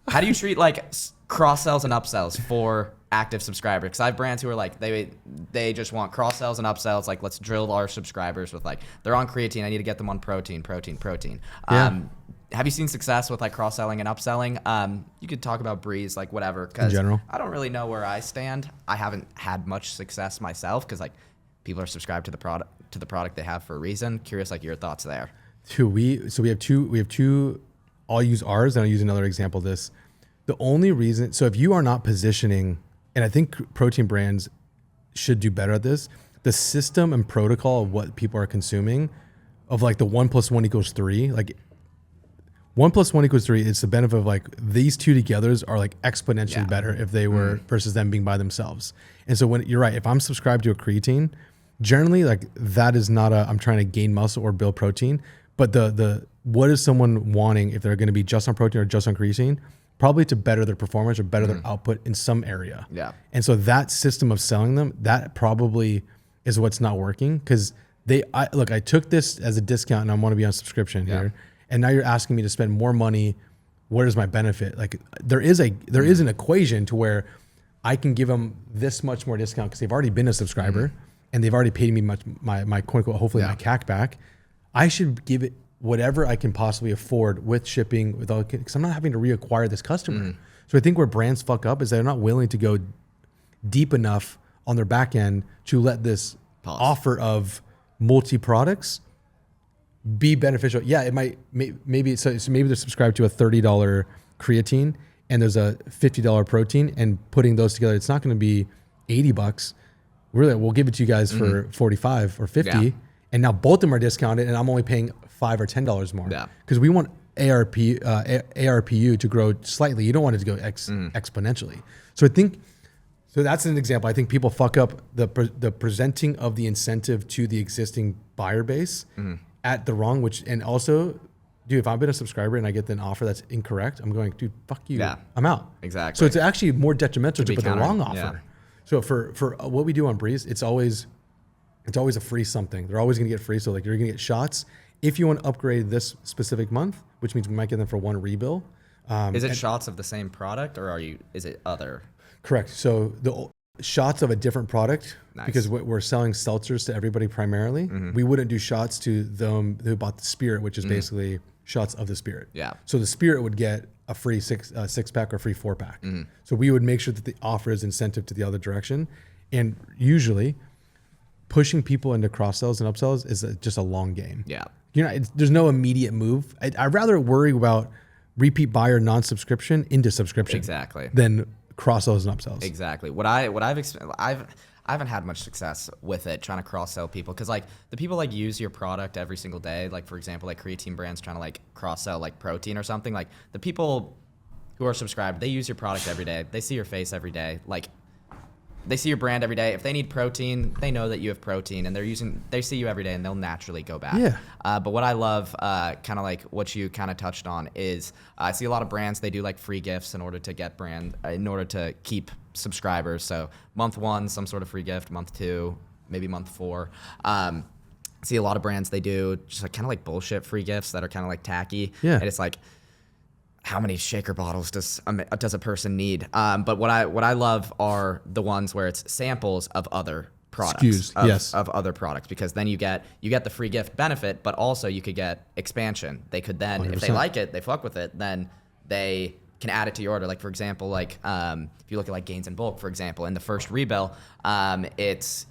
How do you treat like cross sells and upsells for active subscribers? Because I have brands who are like they just want cross sells and upsells. Like, let's drill our subscribers with like they're on creatine. I need to get them on protein. Yeah. Have you seen success with like cross-selling and upselling? You could talk about Breeze, like whatever. In general, I don't really know where I stand. I haven't had much success myself because like people are subscribed to the product they have for a reason. Curious, like your thoughts there. We have two. I'll use ours and I'll use another example of this. The only reason, so if you are not positioning, and I think protein brands should do better at this, the system and protocol of what people are consuming, of like the 1 + 1 = 3, like 1 + 1 = 3. It's the benefit of like these two togethers are like exponentially better if they were versus them being by themselves. And so when you're right, if I'm subscribed to a creatine, generally like that is not I'm trying to gain muscle or build protein, but the what is someone wanting if they're going to be just on protein or just on creatine? Probably to better their performance or better their output in some area. Yeah. And so that system of selling them, that probably is what's not working, because I took this as a discount and I want to be on subscription here. And now you're asking me to spend more money. What is my benefit? Like there is an equation to where I can give them this much more discount because they've already been a subscriber and they've already paid me my quote unquote, hopefully my CAC back. I should give it whatever I can possibly afford with shipping, because I'm not having to reacquire this customer. So I think where brands fuck up is they're not willing to go deep enough on their back end to let this offer of multi products be beneficial. Yeah, it might maybe so maybe they're subscribed to a $30 creatine and there's a $50 protein, and putting those together, it's not going to be $80. We'll give it to you guys for 45 or 50, and now both of them are discounted, and I'm only paying $5 or $10 more. Yeah, because we want ARPU to grow slightly. You don't want it to go exponentially. So I think. So that's an example. I think people fuck up the presenting of the incentive to the existing buyer base at the wrong, and also, dude, if I've been a subscriber and I get an offer that's incorrect, I'm going, dude, fuck you. Yeah. I'm out. Exactly. So it's actually more detrimental to put the wrong offer. Yeah. So for what we do on Breeze, it's always a free something. They're always going to get free. So like you're going to get shots. If you want to upgrade this specific month, which means we might get them for one rebill. Is it shots of the same product, or is it other? Correct. So the shots of a different product, because we're selling seltzers to everybody primarily. We wouldn't do shots to them who bought the Spirit, which is basically shots of the Spirit. Yeah. So the Spirit would get a free six pack or free 4-pack. So we would make sure that the offer is incentive to the other direction. And usually pushing people into cross sells and upsells is just a long game. Yeah. There's no immediate move. I'd rather worry about repeat buyer non-subscription into subscription. Exactly. Than cross sells and upsells. Exactly. I haven't had much success with it trying to cross sell people, because like the people like use your product every single day. Like for example, like creatine brands trying to like cross sell like protein or something. Like the people who are subscribed, they use your product every day. They see your face every day. Like they see your brand every day. If they need protein, they know that you have protein, and they see you every day, and they'll naturally go back. Yeah. But what I love, kind of like what you kind of touched on, is I see a lot of brands, they do like free gifts in order to keep subscribers. So month 1, some sort of free gift. Month 2, maybe month 4. I see a lot of brands, they do just like kind of like bullshit free gifts that are kind of like tacky. Yeah. And it's like, how many shaker bottles does a person need? But what I love are the ones where it's samples of other products, of other products, because then you get the free gift benefit, but also you could get expansion. They could then, 100%. If they like it, they fuck with it, then they can add it to your order. Like for example, like if you look at like Gains in Bulk, for example, in the first rebill,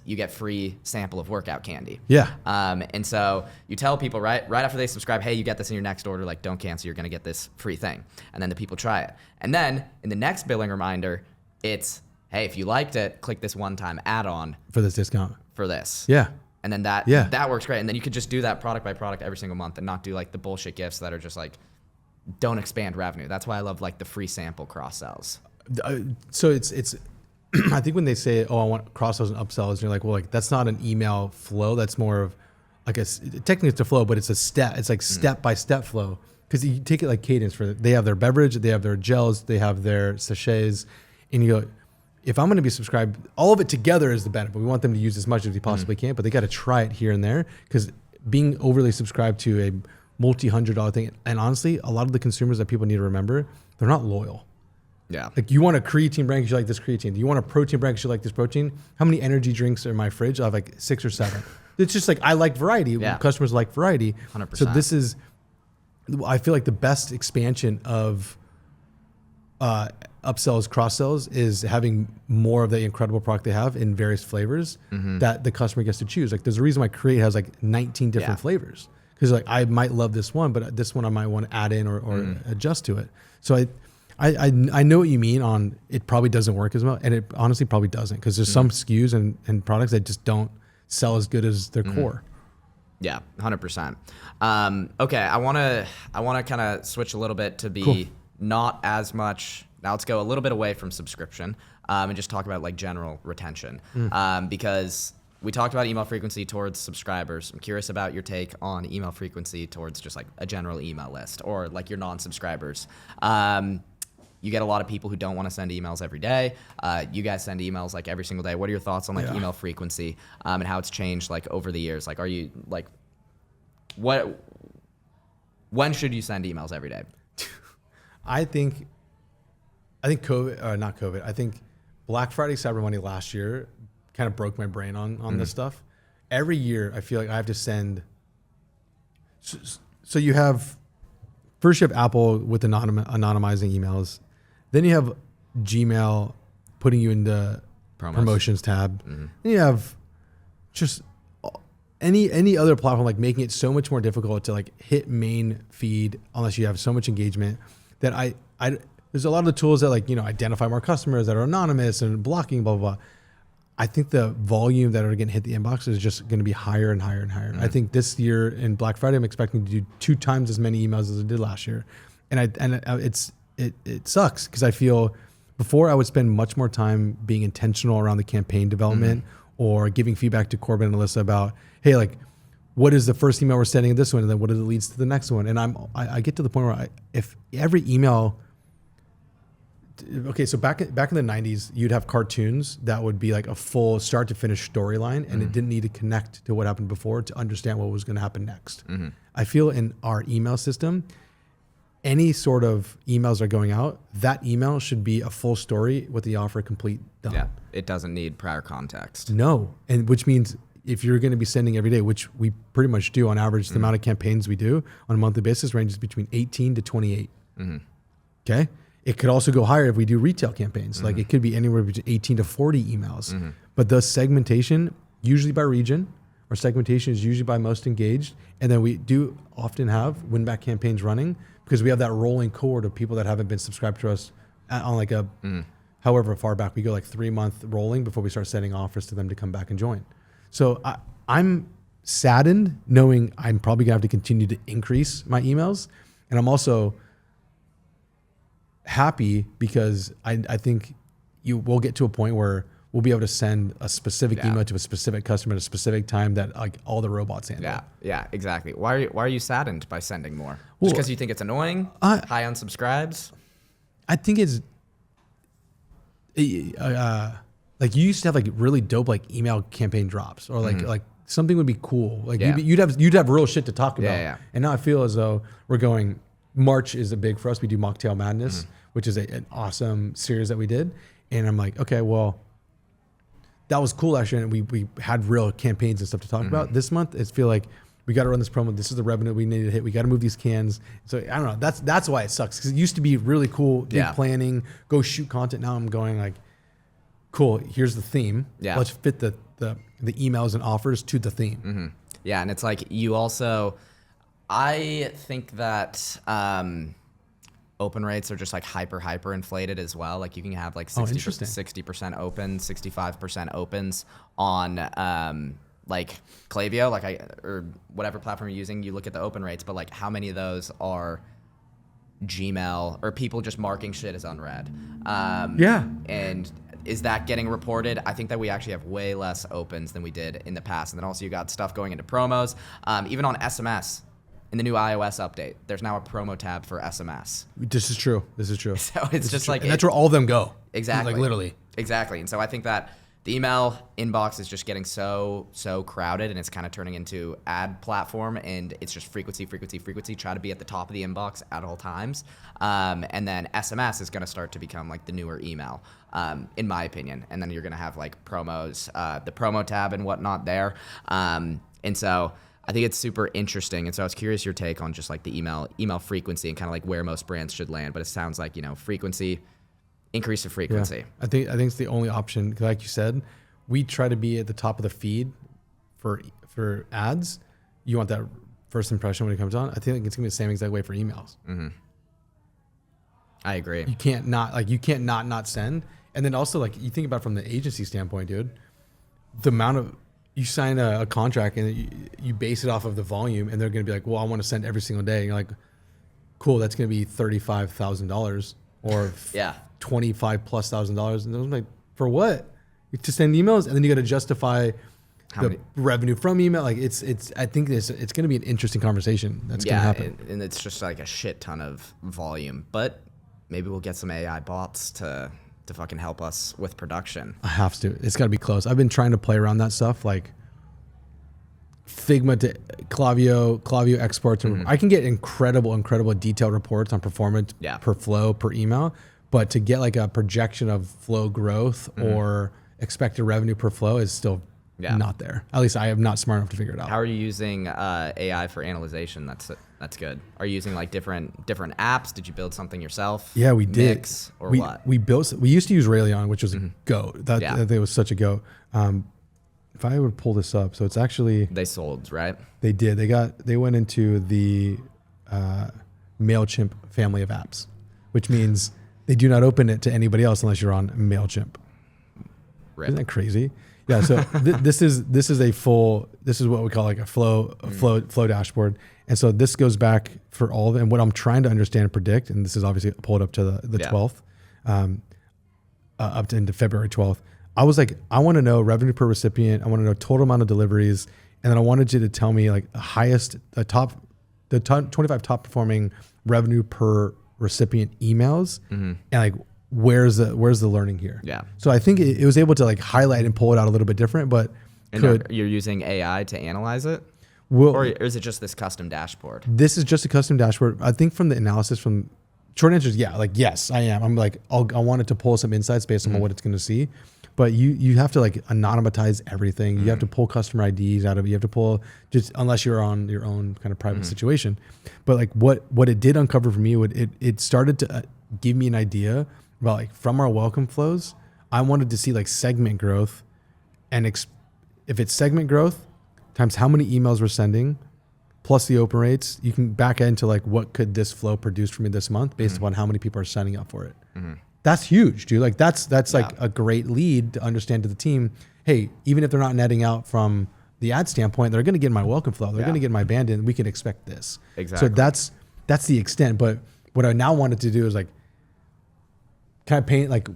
you get free sample of workout candy. Yeah. And so you tell people right after they subscribe, hey, you get this in your next order, like don't cancel, you're gonna get this free thing. And then the people try it. And then in the next billing reminder, it's, hey, if you liked it, click this one-time add-on for this discount. For this. Yeah. And then that works great. And then you could just do that product by product every single month and not do like the bullshit gifts that are just like, don't expand revenue. That's why I love like the free sample cross sells. So it's I think when they say, oh, I want cross sells and upsells, and you're like, well, like that's not an email flow. That's more of like technically it's a flow, but it's a step. It's like step by step flow, because you take it like cadence. They have their beverage, they have their gels, they have their sachets, and you go, if I'm going to be subscribed, all of it together is the benefit. We want them to use as much as we possibly can, but they got to try it here and there, because being overly subscribed to a multi-$100 thing, and honestly, a lot of the consumers that people need to remember, they're not loyal. Yeah. Like you want a creatine brand because you like this creatine. Do you want a protein brand because you like this protein? How many energy drinks are in my fridge? I have like 6 or 7. It's just like, I like variety. Yeah. Customers like variety. 100%. So this is, I feel like the best expansion of upsells, cross sells is having more of the incredible product they have in various flavors that the customer gets to choose. Like there's a reason why Create has like 19 different flavors. Because like I might love this one, but this one I might want to add in or adjust to it. So I know what you mean on it probably doesn't work as well, and it honestly probably doesn't, because there's some SKUs and products that just don't sell as good as their core. Yeah, 100%. Okay, I wanna kind of switch a little bit to be not as much. Now let's go a little bit away from subscription and just talk about like general retention, because we talked about email frequency towards subscribers. I'm curious about your take on email frequency towards just like a general email list, or like your non-subscribers. You get a lot of people who don't want to send emails every day. You guys send emails like every single day. What are your thoughts on like email frequency and how it's changed like over the years? Like, are you like, when should you send emails every day? I think COVID, or not COVID, I think Black Friday, Cyber Monday last year kind of broke my brain on this stuff. Every year, I feel like I have to send So you have first you have Apple with anonymizing emails, then you have Gmail putting you in the promotions tab, and you have just any other platform like making it so much more difficult to like hit main feed unless you have so much engagement that I there's a lot of the tools that like, you know, identify more customers that are anonymous and blocking, blah, blah, blah. I think the volume that are going to hit the inbox is just going to be higher and higher and higher. I think this year in Black Friday, I'm expecting to do 2 times as many emails as I did last year. It sucks because I feel before I would spend much more time being intentional around the campaign development or giving feedback to Corbin and Alyssa about, hey, like, what is the first email we're sending in this one? And then what are the leads to the next one? And I get to the point where if every email, okay, so back in the 90s, you'd have cartoons that would be like a full start to finish storyline, and it didn't need to connect to what happened before to understand what was going to happen next. I feel in our email system, any sort of emails are going out, that email should be a full story with the offer complete done. Yeah, it doesn't need prior context. No, and which means if you're going to be sending every day, which we pretty much do on average, the amount of campaigns we do on a monthly basis ranges between 18 to 28. Okay. It could also go higher if we do retail campaigns. Like it could be anywhere between 18 to 40 emails. But the segmentation, usually by region, our segmentation is usually by most engaged. And then we do often have win-back campaigns running because we have that rolling cohort of people that haven't been subscribed to us on like a, however far back, we go like 3-month rolling before we start sending offers to them to come back and join. So I'm saddened knowing I'm probably gonna have to continue to increase my emails. And I'm also happy because I think you will get to a point where we'll be able to send a specific email to a specific customer at a specific time that like all the robots handle. Yeah, exactly. Why are you saddened by sending more? Just because you think it's annoying? High unsubscribes? I think it's like you used to have like really dope like email campaign drops or like something would be cool. Like you'd have real shit to talk about. Yeah. And now I feel as though we're going. March is a big for us. We do Mocktail Madness, which is an awesome series that we did. And I'm like, okay, well, that was cool last year. And we had real campaigns and stuff to talk about. This month, I feel like we got to run this promo. This is the revenue we need to hit. We got to move these cans. So I don't know. That's why it sucks. Because it used to be really cool, big planning, go shoot content. Now I'm going like, cool, here's the theme. Yeah. Let's fit the emails and offers to the theme. Yeah, and it's like you also... I think that open rates are just like hyper inflated as well. Like you can have like 60% open, 65% opens on like Klaviyo, or whatever platform you're using. You look at the open rates, but like how many of those are Gmail or people just marking shit as unread? And is that getting reported? I think that we actually have way less opens than we did in the past. And then also you got stuff going into promos, even on SMS. In the new iOS update, there's now a promo tab for SMS. This is true. So it's just like... And that's where all of them go. Exactly. Like literally. Exactly. And so I think that the email inbox is just getting so crowded, and it's kind of turning into ad platform, and it's just frequency. Try to be at the top of the inbox at all times. And then SMS is going to start to become like the newer email, in my opinion. And then you're going to have like promos, the promo tab and whatnot there. And so... I think it's super interesting, and so I was curious your take on just like the email frequency and kind of like where most brands should land. But it sounds like frequency, increase of frequency. Yeah. I think it's the only option. Cause like you said, we try to be at the top of the feed for ads. You want that first impression when it comes on. I think it's gonna be the same exact way for emails. I agree. You can't not send. And then also like you think about it from the agency standpoint, dude. The amount of you sign a contract and you base it off of the volume, and they're going to be like, well, I want to send every single day. And you're like, cool, that's going to be $35,000 or $25,000+. And I'm like, for what? To send emails, and then you got to justify the revenue from email. Like it's. I think it's going to be an interesting conversation. That's going to happen. And it's just like a shit ton of volume. But maybe we'll get some AI bots to fucking help us with production. I have to. It's got to be close. I've been trying to play around that stuff, like Figma to Klaviyo exports. I can get incredible detailed reports on performance per flow, per email. But to get like a projection of flow growth or expected revenue per flow is still not there. At least I am not smart enough to figure it out. How are you using AI for analyzation? That's good. Are you using like different apps? Did you build something yourself? Yeah, we did. Mix or what? We used to use Rayon, which was a goat. That was such a goat. If I would pull this up, so it's actually They sold, right? they did. They went into the MailChimp family of apps, which means they do not open it to anybody else unless you're on MailChimp. Rip. Isn't that crazy? Yeah. So this is what we call like a flow dashboard. And so this goes back for all of it. And what I'm trying to understand and predict, and this is obviously pulled up to the 12th, up to into February 12th. I was like, I want to know revenue per recipient. I want to know total amount of deliveries. And then I wanted you to tell me like the top 25 top performing revenue per recipient emails. And like, where's the learning here? Yeah. So I think it was able to like highlight and pull it out a little bit different, but you're using AI to analyze it? Well, or is it just this custom dashboard? This is just a custom dashboard. I think from the analysis from short answer is yes, I am. I'm like, I want it to pull some insights based on what it's going to see. But you have to like anonymize everything. You have to pull customer IDs out of it. You have to pull just unless you're on your own kind of private situation. But like what it did uncover for me, it started to give me an idea about like from our welcome flows. I wanted to see like segment growth, and if it's segment growth times how many emails we're sending, plus the open rates, you can back into like what could this flow produce for me this month based upon how many people are signing up for it. That's huge, dude. Like that's like a great lead to understand to the team. Hey, even if they're not netting out from the ad standpoint, they're going to get my welcome flow. They're going to get my band in. We can expect this. Exactly. So that's the extent. But what I now wanted to do is like kind of paint like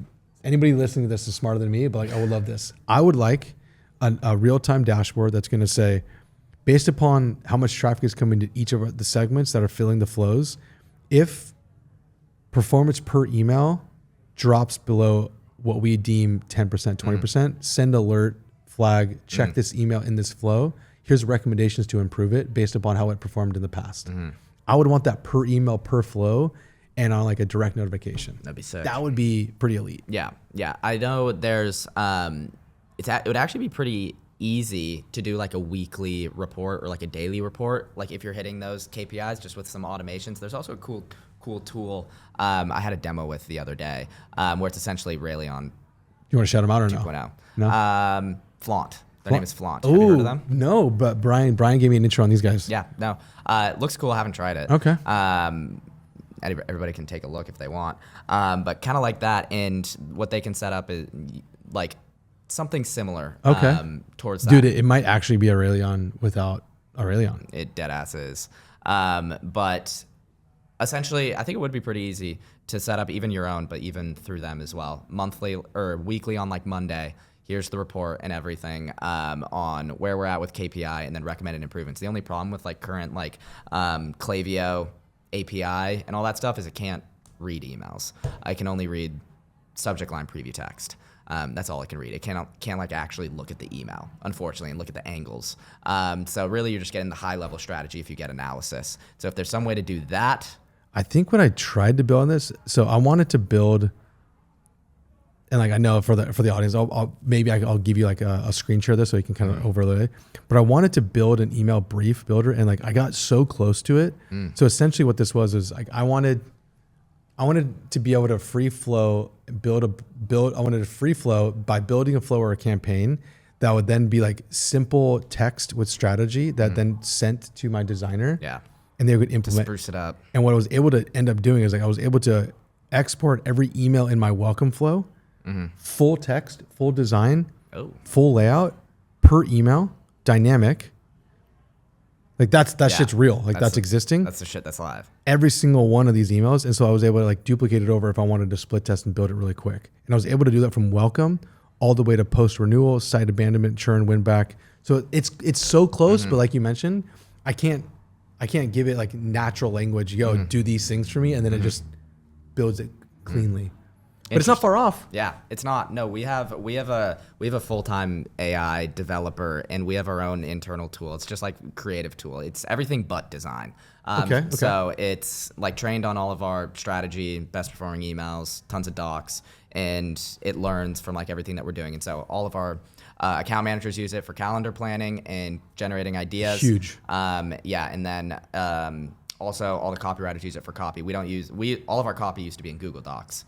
anybody listening to this is smarter than me, but like I would love this. I would like a real-time dashboard that's going to say, based upon how much traffic is coming to each of the segments that are filling the flows, if performance per email drops below what we deem 10%, 20%, send alert, flag, check this email in this flow. Here's recommendations to improve it based upon how it performed in the past. I would want that per email, per flow, and on like a direct notification. That'd be sick. That would be pretty elite. Yeah. I know there's, it would actually be pretty easy to do like a weekly report or like a daily report. Like if you're hitting those KPIs just with some automations, there's also a cool tool I had a demo with the other day where it's essentially Rayon You want to shout them out or 2.0. No? Flaunt. Their name is Flaunt. Have you heard of them? No, but Brian gave me an intro on these guys. Yeah, no. It looks cool. I haven't tried it. Okay. Everybody can take a look if they want. But kind of like that, and what they can set up is like something similar towards that. Dude, it might actually be Aurelion without Aurelion. It dead ass is. But essentially, I think it would be pretty easy to set up even your own, but even through them as well. Monthly or weekly on like Monday, here's the report and everything on where we're at with KPI and then recommended improvements. The only problem with like current like Klaviyo API and all that stuff is it can't read emails. I can only read subject line preview text. That's all it can read. It can't like actually look at the email, unfortunately, and look at the angles. So really, you're just getting the high level strategy if you get analysis. So if there's some way to do that, I think when I tried to build on this, so I wanted to build, and like I know for the audience, I'll give you like a screen share of this so you can kind of overlay. But I wanted to build an email brief builder, and like I got so close to it. So essentially, what this was is like I wanted to be able to free flow I wanted a free flow by building a flow or a campaign that would then be like simple text with strategy that then sent to my designer. yeah, And they would to implement. spruce it up. And what I was able to end up doing is like I was able to export every email in my welcome flow, full text, full design, full layout, per email, dynamic. Like that shit's real. Like that's existing. That's the shit that's live. Every single one of these emails. And so I was able to like duplicate it over if I wanted to split test and build it really quick. And I was able to do that from welcome all the way to post renewal, site abandonment, churn, win back. So it's so close, but like you mentioned, I can't give it like natural language. Do these things for me, and then it just builds it cleanly. But it's not far off. Yeah, it's not. No, we have a full-time AI developer, and we have our own internal tool. It's just like creative tool. It's everything but design. Okay. So it's like trained on all of our strategy, best performing emails, tons of docs, and it learns from like everything that we're doing. And so all of our account managers use it for calendar planning and generating ideas. Huge. And then Also, all the copywriters use it for copy. All of our copy used to be in Google Docs.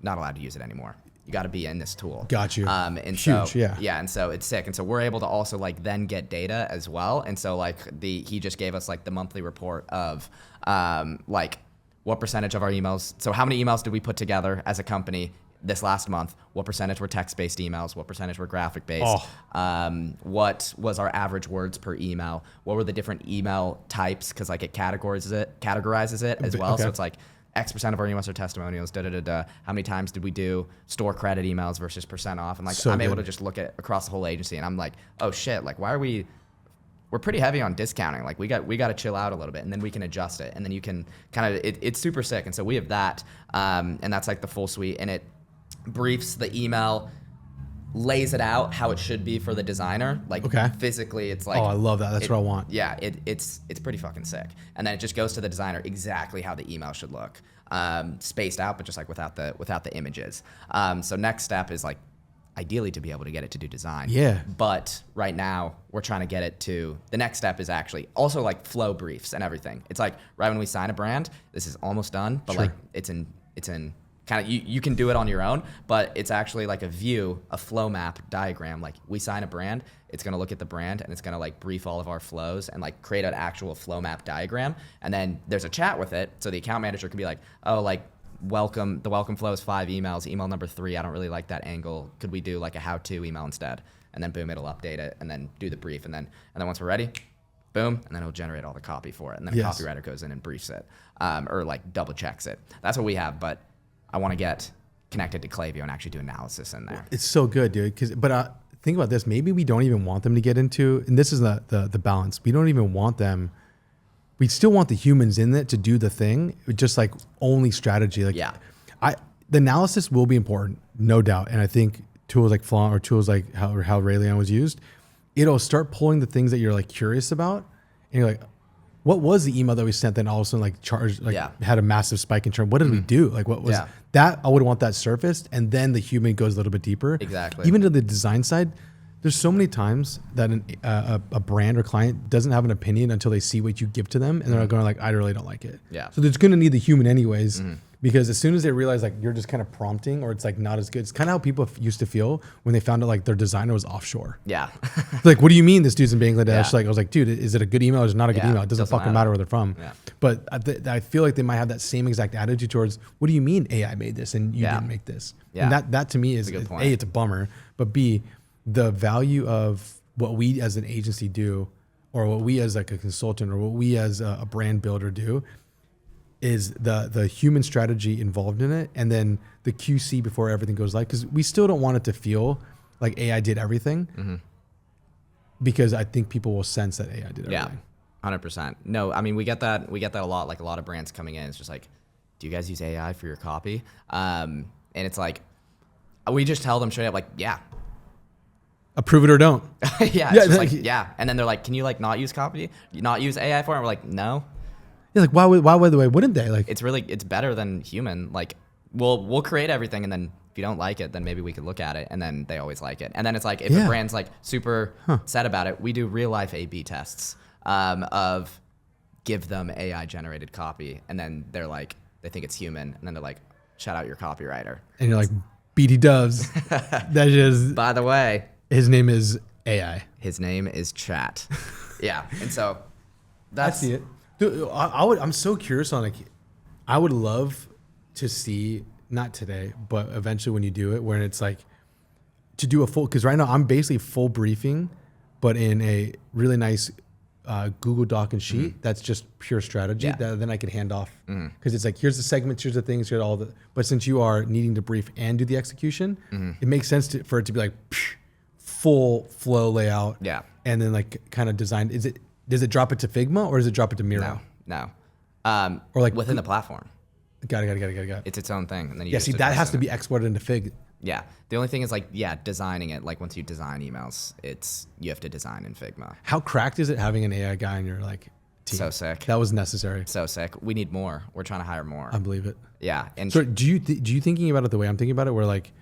Not allowed to use it anymore. You got to be in this tool. Got you. And Huge, so, yeah. and so it's sick. And so we're able to also like then get data as well. And so like he just gave us like the monthly report of like what percentage of our emails. So how many emails did we put together as a company this last month? What percentage were text-based emails? What percentage were graphic-based? What was our average words per email? What were the different email types? Because like it categorizes it as well. Okay. So it's like X% of our emails are testimonials. How many times did we do store credit emails versus percent off? And like So I'm able good. to just look at across the whole agency, and I'm like, oh shit, like why are we're pretty heavy on discounting. Like we got to chill out a little bit, and then we can adjust it, and then you can kind of it's super sick. And so we have that, and that's like the full suite, and it briefs the email, lays it out how it should be for the designer. Like physically, it's like, I love that. That's what I want. Yeah, it's pretty fucking sick. And then it just goes to the designer exactly how the email should look, spaced out, but just like without the images. So next step is like ideally to be able to get it to do design. Yeah. But right now we're trying to get it to, the next step is actually also like flow briefs and everything. It's like right when we sign a brand, this is almost done, but like it's in kind of, you can do it on your own, but it's actually like a flow map diagram. Like we sign a brand, it's going to look at the brand and it's going to like brief all of our flows and like create an actual flow map diagram. And then there's a chat with it. So the account manager can be like, oh, like the welcome flow is 5 emails. Email number 3, I don't really like that angle. Could we do like a how-to email instead? And then boom, it'll update it and then do the brief. And then once we're ready, boom, and then it'll generate all the copy for it. And then a copywriter goes in and briefs it, or like double checks it. That's what we have, but I want to get connected to Klaviyo and actually do analysis in there. It's so good, dude. But think about this. Maybe we don't even want them to get into, and this is the balance. We don't even want them. We still want the humans in it to do the thing, just like only strategy. Like, the analysis will be important, no doubt. And I think tools like Flaunt or tools like how Raylian was used, it'll start pulling the things that you're like curious about, and you're like, what was the email that we sent that all of a sudden like charged, like had a massive spike in churn? What did we do? Like what was that? I would want that surfaced, and then the human goes a little bit deeper. Exactly. Even to the design side, there's so many times that a brand or client doesn't have an opinion until they see what you give to them, and they're going like, I really don't like it. Yeah. So there's going to need the human anyways. Because as soon as they realize like you're just kind of prompting, or it's like not as good, it's kind of how people used to feel when they found out like their designer was offshore. Yeah. Like, what do you mean this dude's in Bangladesh? Like, I was like, dude, is it a good email or is it not a good email? It doesn't fucking matter where they're from. Yeah. But I feel like they might have that same exact attitude towards, what do you mean AI made this and you didn't make this? Yeah. And that to me is, A, it's a bummer, but B, the value of what we as an agency do, or what we as like a consultant, or what we as a brand builder do, is the human strategy involved in it, and then the QC before everything goes live, because we still don't want it to feel like AI did everything, because I think people will sense that AI did everything. Yeah, 100%. No, I mean we get that a lot. Like a lot of brands coming in, it's just like, do you guys use AI for your copy? And it's like, we just tell them straight up, like, yeah. Approve it or don't. Yeah, it's just like, yeah. And then they're like, can you like not use copy, not use AI for it? And we're like, no. Yeah, like why wouldn't they? Like, it's better than human. Like we'll create everything, and then if you don't like it, then maybe we could look at it, and then they always like it. And then it's like, if a brand's like super sad about it, we do real life A/B tests of give them AI generated copy, and then they're like, they think it's human, and then they're like, shout out your copywriter. And you're like, BD Doves. That is, by the way, his name is AI. His name is Chat. Yeah, and so I see it. Dude, I'm so curious on, like, I would love to see, not today, but eventually when you do it, where it's like to do a full, because right now I'm basically full briefing, but in a really nice Google Doc and sheet that's just pure strategy that then I could hand off, because it's like, here's the segments, here's the things, here's all the, but since you are needing to brief and do the execution, it makes sense for it to be like full flow layout, and then like kind of designed. Does it drop it to Figma or does it drop it to Miro? No. Or like within the platform. Got it. It's its own thing, and then you see, that has to be exported into Fig. Yeah. The only thing is like, designing it. Like once you design emails, you have to design in Figma. How cracked is it having an AI guy in your like team? So sick. That was necessary. So sick. We need more. We're trying to hire more. I believe it. Yeah. And so do you thinking about it the way I'm thinking about it, where like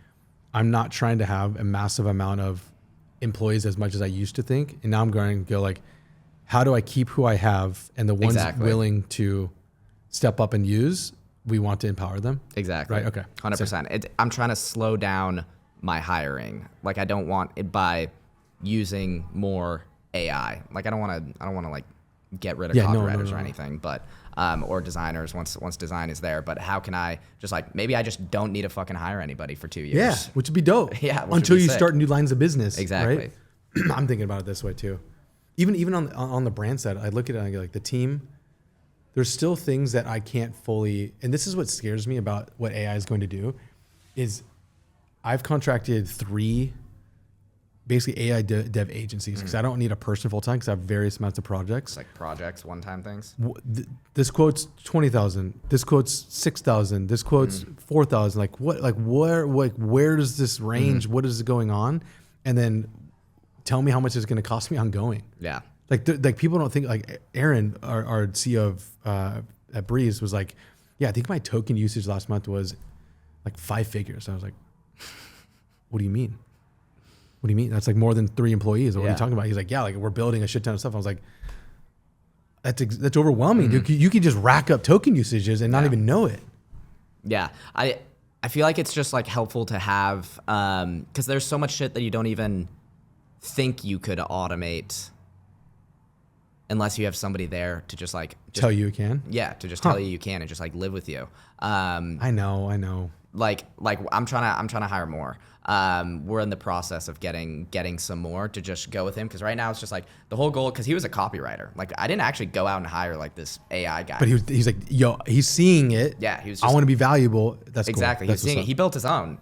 I'm not trying to have a massive amount of employees as much as I used to think, and now I'm going to go like, how do I keep who I have, and the ones willing to step up and use, we want to empower them. Exactly. Right. Okay. 100%. I'm trying to slow down my hiring. Like I don't want it by using more AI. Like I don't want to like get rid of copywriters or anything, but or designers once design is there. But how can I just like, maybe I just don't need to fucking hire anybody for 2 years. Yeah, which would be dope. Yeah, until you start new lines of business. Exactly. Right? I'm thinking about it this way too. Even on the brand side, I look at it and I go like, the team, there's still things that I can't fully, and this is what scares me about what AI is going to do, is I've contracted 3 basically AI dev agencies because I don't need a person full time because I have various amounts of projects. Like projects, one-time things. This quote's 20,000. This quote's 6,000. This quote's 4,000. Like what? Like where does this range? What is going on? And then tell me how much it's going to cost me ongoing. Yeah. Like people don't think, like Aaron, our CEO of at Breeze, was like, yeah, I think my token usage last month was like 5 figures. I was like, what do you mean? What do you mean? That's like more than 3 employees. What are you talking about? He's like, yeah, like we're building a shit ton of stuff. I was like, that's overwhelming. Dude. You can just rack up token usages and not even know it. Yeah. I feel like it's just like helpful to have, because there's so much shit that you don't even think you could automate unless you have somebody there to just like tell you can. Yeah, to just tell you can and just like live with you. I know. Like I'm trying to hire more. We're in the process of getting some more to just go with him, because right now it's just like the whole goal, because he was a copywriter. Like I didn't actually go out and hire like this AI guy. But he's like, yo, he's seeing it. Yeah, he was just, I want to be valuable. That's exactly. Cool. He's seeing it. He built his own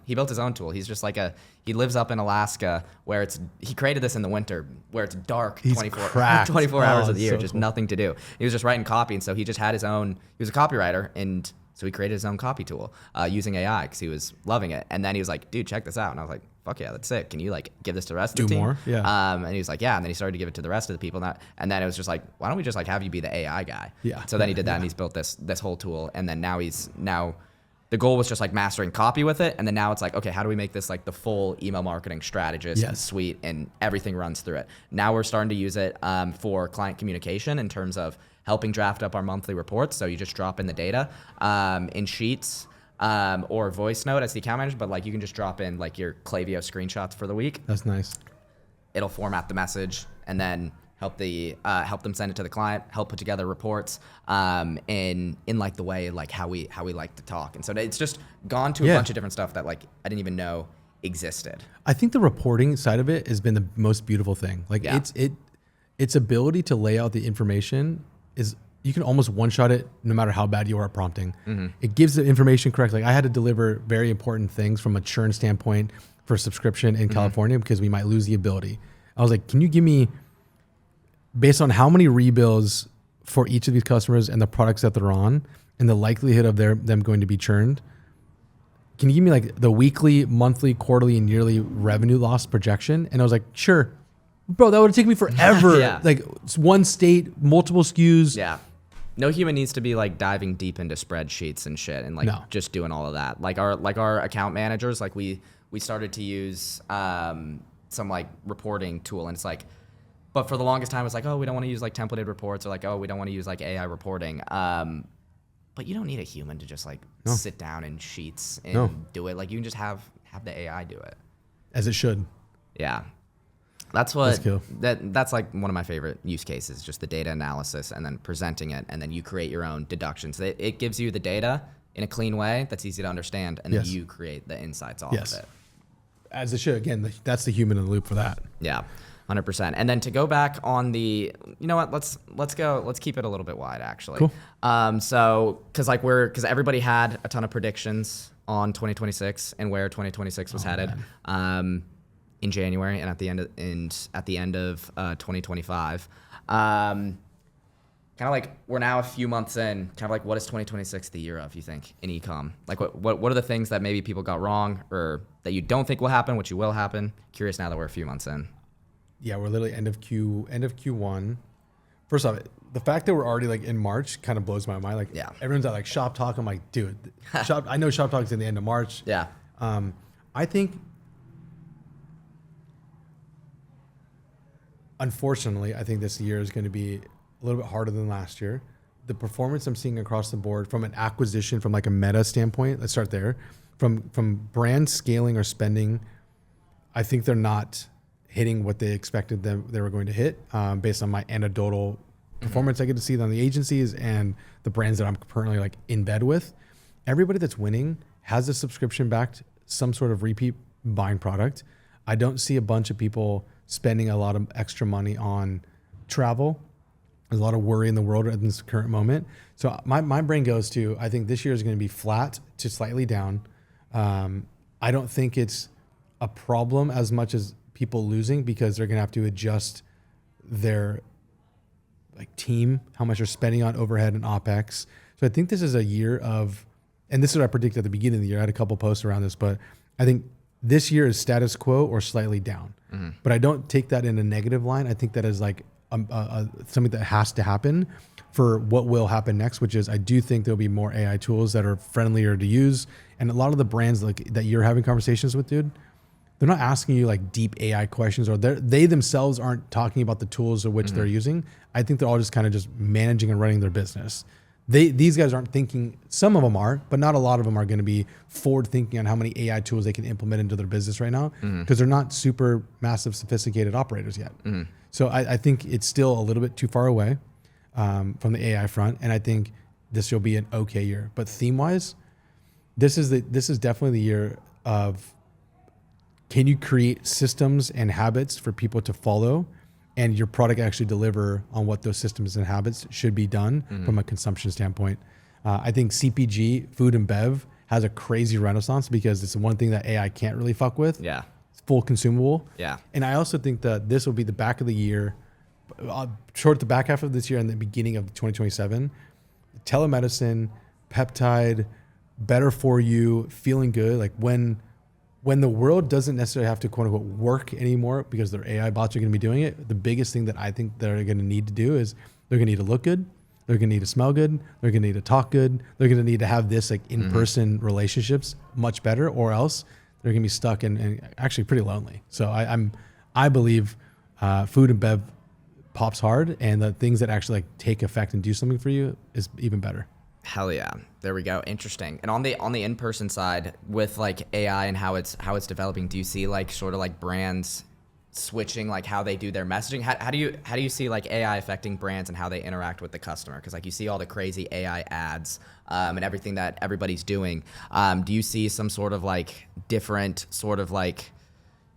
tool. He's just like he lives up in Alaska where he created this in the winter where it's dark 24 hours of the year, just nothing to do. He was just writing copy, and so he just had his own. He was a copywriter, and so he created his own copy tool using AI because he was loving it. And then he was like, dude, check this out. And I was like, fuck yeah, that's sick. Can you like give this to the rest of the team? Do more? Yeah. And he was like, yeah. And then he started to give it to the rest of the people. And then it was just like, why don't we just like have you be the AI guy? Yeah. So then he did that, and he's built this whole tool. And then now the goal was just like mastering copy with it. And then now it's like, okay, how do we make this like the full email marketing strategist and suite, and everything runs through it. Now we're starting to use it for client communication in terms of helping draft up our monthly reports. So you just drop in the data in Sheets or voice note as the account manager, but like you can just drop in like your Klaviyo screenshots for the week. That's nice. It'll format the message and then help them send it to the client, help put together reports in like the way like how we like to talk. And so it's just gone to a bunch of different stuff that like I didn't even know existed. I think the reporting side of it has been the most beautiful thing. Like its ability to lay out the information is, you can almost one-shot it no matter how bad you are at prompting. It gives the information correct. Like I had to deliver very important things from a churn standpoint for subscription in California because we might lose the ability. I was like, can you give me, based on how many rebills for each of these customers and the products that they're on and the likelihood of them going to be churned, can you give me like the weekly, monthly, quarterly, and yearly revenue loss projection? And I was like, sure. Bro, that would have taken me forever. Like one state, multiple SKUs. Yeah. No human needs to be like diving deep into spreadsheets and shit and like just doing all of that. Like our account managers, like we started to use some like reporting tool, and it's like, but for the longest time it's like, oh, we don't want to use like templated reports, or like, oh, we don't want to use like AI reporting. But you don't need a human to just like sit down in Sheets and do it. Like you can just have the AI do it. As it should. Yeah. That's cool. That's like one of my favorite use cases, just the data analysis and then presenting it, and then you create your own deductions. It gives you the data in a clean way that's easy to understand, and then you create the insights off of it. As it should. Again, that's the human in the loop for that. Yeah, 100%. And then to go back on the, you know what? Let's keep it a little bit wide actually. Cool. So because everybody had a ton of predictions on 2026 and where 2026 was headed. In January and at the end of 2025, kind of like we're now a few months in. Kind of like, what is 2026 the year of? You think in ecom? Like what are the things that maybe people got wrong or that you don't think will happen, which you will happen? Curious now that we're a few months in. Yeah, we're literally end of Q1. First off, the fact that we're already like in March kind of blows my mind. Like everyone's at like Shop Talk. I'm like, dude, I know Shop Talk's in the end of March. Yeah. I think unfortunately, I think this year is going to be a little bit harder than last year. The performance I'm seeing across the board from an acquisition, from like a meta standpoint, let's start there. From brand scaling or spending, I think they're not hitting what they expected they were going to hit based on my anecdotal performance I get to see on the agencies and the brands that I'm currently like in bed with. Everybody that's winning has a subscription backed, some sort of repeat buying product. I don't see a bunch of people spending a lot of extra money on travel. There's a lot of worry in the world at this current moment. So my brain goes to, I think this year is going to be flat to slightly down. I don't think it's a problem as much as people losing, because they're going to have to adjust their like team, how much they're spending on overhead and OpEx. So I think this is a year of, and this is what I predicted at the beginning of the year. I had a couple posts around this, but I think this year is status quo or slightly down. But I don't take that in a negative line. I think that is like something that has to happen for what will happen next, which is I do think there'll be more AI tools that are friendlier to use. And a lot of the brands like that you're having conversations with, dude, they're not asking you like deep AI questions, or they themselves aren't talking about the tools of which they're using. I think they're all just kind of just managing and running their business. These guys aren't thinking, some of them are, but not a lot of them are going to be forward thinking on how many AI tools they can implement into their business right now, because they're not super massive, sophisticated operators yet. So I think it's still a little bit too far away from the AI front. And I think this will be an okay year, but theme wise, this is definitely the year of, can you create systems and habits for people to follow, and your product actually deliver on what those systems and habits should be done from a consumption standpoint. I think CPG, food and bev, has a crazy renaissance because it's the one thing that AI can't really fuck with. Yeah. It's full consumable. Yeah. And I also think that this will be the back of the year, toward the back half of this year and the beginning of 2027, telemedicine, peptide, better for you, feeling good. Like when the world doesn't necessarily have to quote unquote work anymore because their AI bots are going to be doing it, the biggest thing that I think they're going to need to do is they're going to need to look good. They're going to need to smell good. They're going to need to talk good. They're going to need to have this like in-person relationships much better, or else they're going to be stuck and actually pretty lonely. So I believe food and bev pops hard, and the things that actually like take effect and do something for you is even better. Hell yeah. There we go. Interesting. And on the in-person side with like AI and how it's developing, do you see like sort of like brands switching like how they do their messaging? How do you see like AI affecting brands and how they interact with the customer? Because like you see all the crazy AI ads and everything that everybody's doing. Do you see some sort of like different sort of like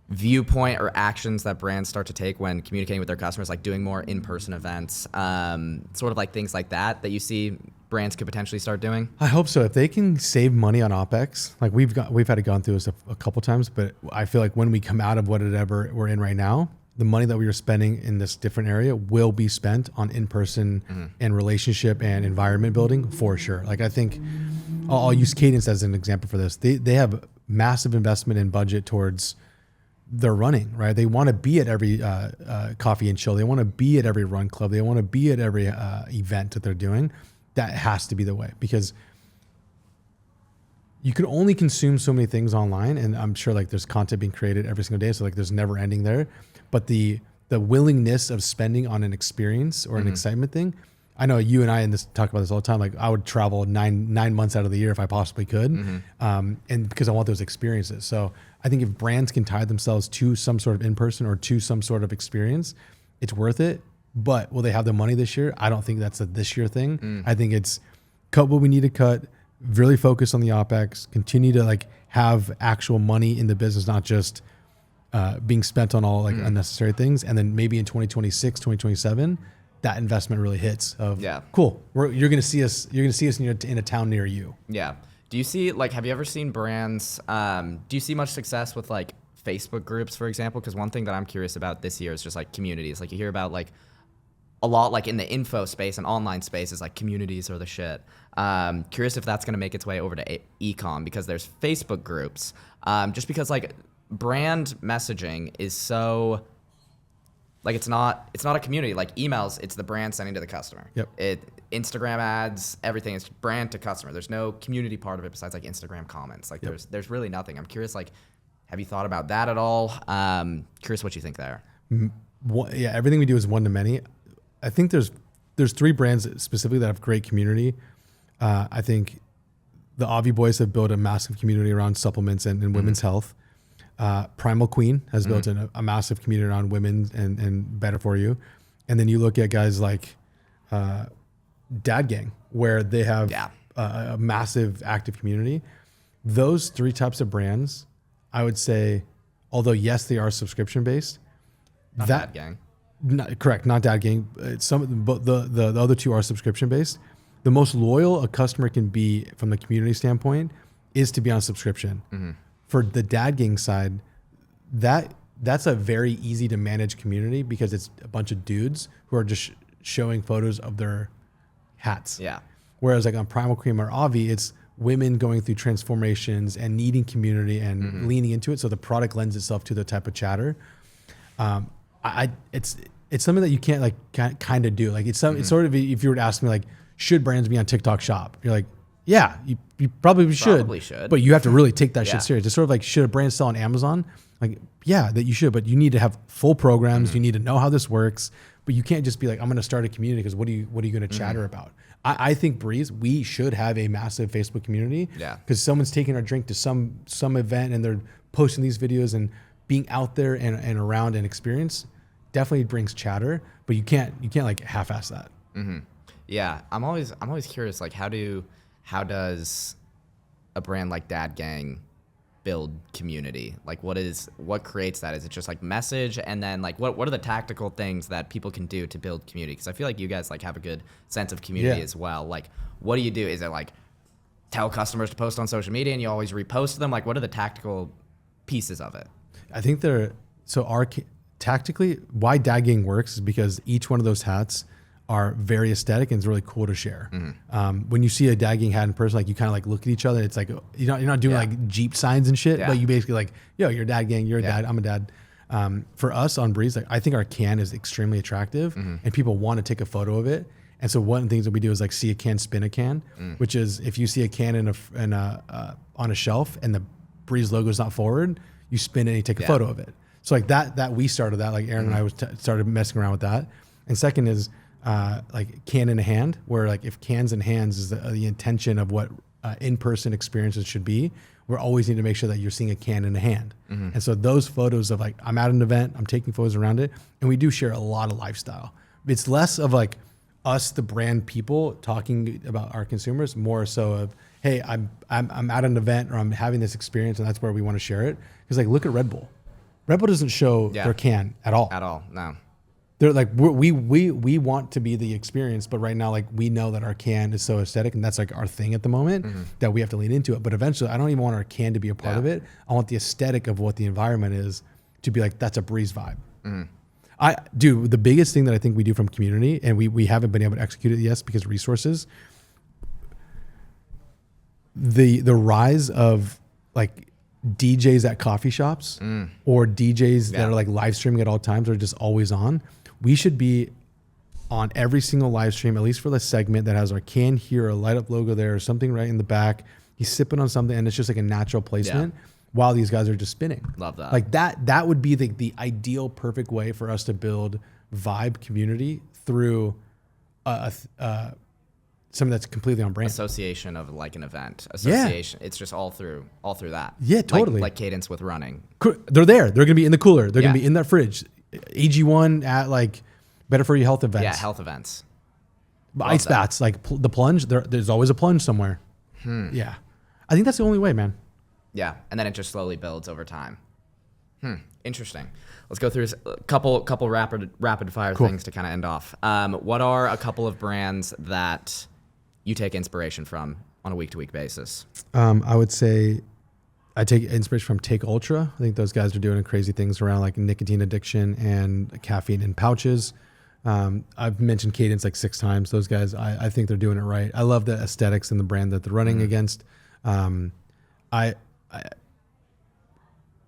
viewpoint or actions that brands start to take when communicating with their customers, like doing more in-person events, sort of like things like that you see brands could potentially start doing? I hope so. If they can save money on OpEx, like we've had to gone through this a couple times, but I feel like when we come out of whatever we're in right now, the money that we were spending in this different area will be spent on in-person and relationship and environment building for sure. Like I think I'll use Cadence as an example for this. They have massive investment in budget towards their running, right? They want to be at every coffee and chill. They want to be at every run club. They want to be at every event that they're doing. That has to be the way, because you can only consume so many things online, and I'm sure like there's content being created every single day, so like there's never ending there. But the willingness of spending on an experience or an excitement thing, I know you and I talk about this all the time. Like I would travel nine months out of the year if I possibly could, and because I want those experiences. So I think if brands can tie themselves to some sort of in-person or to some sort of experience, it's worth it. But will they have the money this year? I don't think that's a this year thing. I think it's cut what we need to cut, really focus on the OpEx, continue to like have actual money in the business, not just being spent on all like unnecessary things. And then maybe in 2026, 2027, that investment really hits of cool. You're going to see us in a town near you. Yeah. Do you see like, have you ever seen brands, do you see much success with like Facebook groups, for example? Because one thing that I'm curious about this year is just like communities. Like you hear about like a lot like in the info space and online space is like communities are the shit. Curious if that's going to make its way over to e-com, because there's Facebook groups. Just because like brand messaging is so like, it's not a community. Like emails, it's the brand sending to the customer. Yep. Instagram ads, everything is brand to customer. There's no community part of it besides like Instagram comments. Like there's really nothing. I'm curious, like, have you thought about that at all? Curious what you think there. everything we do is one to many. I think there's 3 brands specifically that have great community. I think the Avi Boys have built a massive community around supplements and women's health. Primal Queen has built a massive community around women and better for you. And then you look at guys like Dad Gang, where they have a massive active community. Those 3 types of brands, I would say, although yes, they are subscription based. Not Dad Gang. Correct, not Dad Gang. But the other 2 are subscription based. The most loyal a customer can be from the community standpoint is to be on subscription. For the Dad Gang side, that's a very easy to manage community because it's a bunch of dudes who are just showing photos of their hats. Yeah. Whereas like on Primal Cream or Avi, it's women going through transformations and needing community and leaning into it. So the product lends itself to the type of chatter. It's something that you can't like kind of do. Like it's sort of, if you were to ask me like, should brands be on TikTok Shop? You're like, yeah, you probably should. But you have to really take that shit serious. It's sort of like, should a brand sell on Amazon? Like, yeah, that you should, but you need to have full programs. You need to know how this works, but you can't just be like, I'm going to start a community because what are you going to chatter about? I think Breeze, we should have a massive Facebook community. Yeah. Because someone's taking our drink to some event and they're posting these videos and being out there and around and experience definitely brings chatter, but you can't like half-ass that. Yeah, I'm always curious, like how does a brand like Dad Gang build community? Like what creates that? Is it just like message, and then like what are the tactical things that people can do to build community? Because I feel like you guys like have a good sense of community as well. Like what do you do? Is it like tell customers to post on social media and you always repost them? Like what are the tactical pieces of it? I think tactically why Dad Gang works is because each one of those hats are very aesthetic and it's really cool to share. When you see a Dad Gang hat in person, like you kind of like look at each other. It's like you're not doing like Jeep signs and shit, but you basically like, yo, you're Dad Gang, you're a dad, I'm a dad. For us on Breeze, like I think our can is extremely attractive and people want to take a photo of it. And so one of the things that we do is like see a can, spin a can, which is if you see a can on a shelf and the Breeze logo is not forward, you spin it and you take a photo of it. So like that we started that, like Aaron and I started messing around with that. And second is like can in a hand, where like if cans in hands is the intention of what in-person experiences should be, we always need to make sure that you're seeing a can in a hand. And so those photos of like, I'm at an event, I'm taking photos around it, and we do share a lot of lifestyle. It's less of like us, the brand people, talking about our consumers, more so of, hey, I'm at an event or I'm having this experience, and that's where we want to share it. Because like, look at Red Bull. Red Bull doesn't show their can at all. At all, no. They're like, we want to be the experience, but right now, like we know that our can is so aesthetic and that's like our thing at the moment that we have to lean into it. But eventually I don't even want our can to be a part of it. I want the aesthetic of what the environment is to be like, that's a Breeze vibe. The biggest thing that I think we do from community, and we haven't been able to execute it yet because resources, the rise of like DJs at coffee shops or DJs that are like live streaming at all times or just always on. We should be on every single live stream, at least for the segment that has our can here, a light up logo there, or something right in the back. He's sipping on something, and it's just like a natural placement while these guys are just spinning. Love that. Like that would be the ideal, perfect way for us to build vibe community through something that's completely on brand. Association of like an event. Association. It's just all through that. Yeah, totally. Like cadence with running. They're there. They're gonna be in the cooler. They're gonna be in that fridge. AG1 at like Better For You health events. Yeah, health events. Ice baths, like the plunge. There's always a plunge somewhere. Yeah, I think that's the only way, man. Yeah, and then it just slowly builds over time. Interesting. Let's go through a couple rapid fire things to kind of end off. What are a couple of brands that you take inspiration from on a week-to-week basis? I would say I take inspiration from Take Ultra. I think those guys are doing crazy things around like nicotine addiction and caffeine in pouches. I've mentioned Cadence like 6 times. Those guys, I think they're doing it right. I love the aesthetics and the brand that they're running against.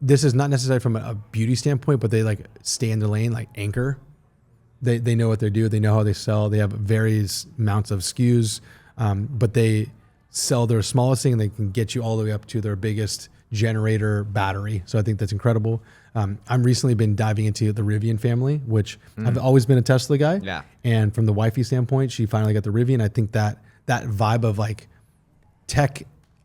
This is not necessarily from a beauty standpoint, but they like stay in their lane, like Anchor. They know what they do. They know how they sell. They have various amounts of SKUs, but they sell their smallest thing and they can get you all the way up to their biggest generator battery. So I think that's incredible. I'm recently been diving into the Rivian family, which I've always been a Tesla guy. Yeah. And from the wifey standpoint, she finally got the Rivian. I think that vibe of like tech,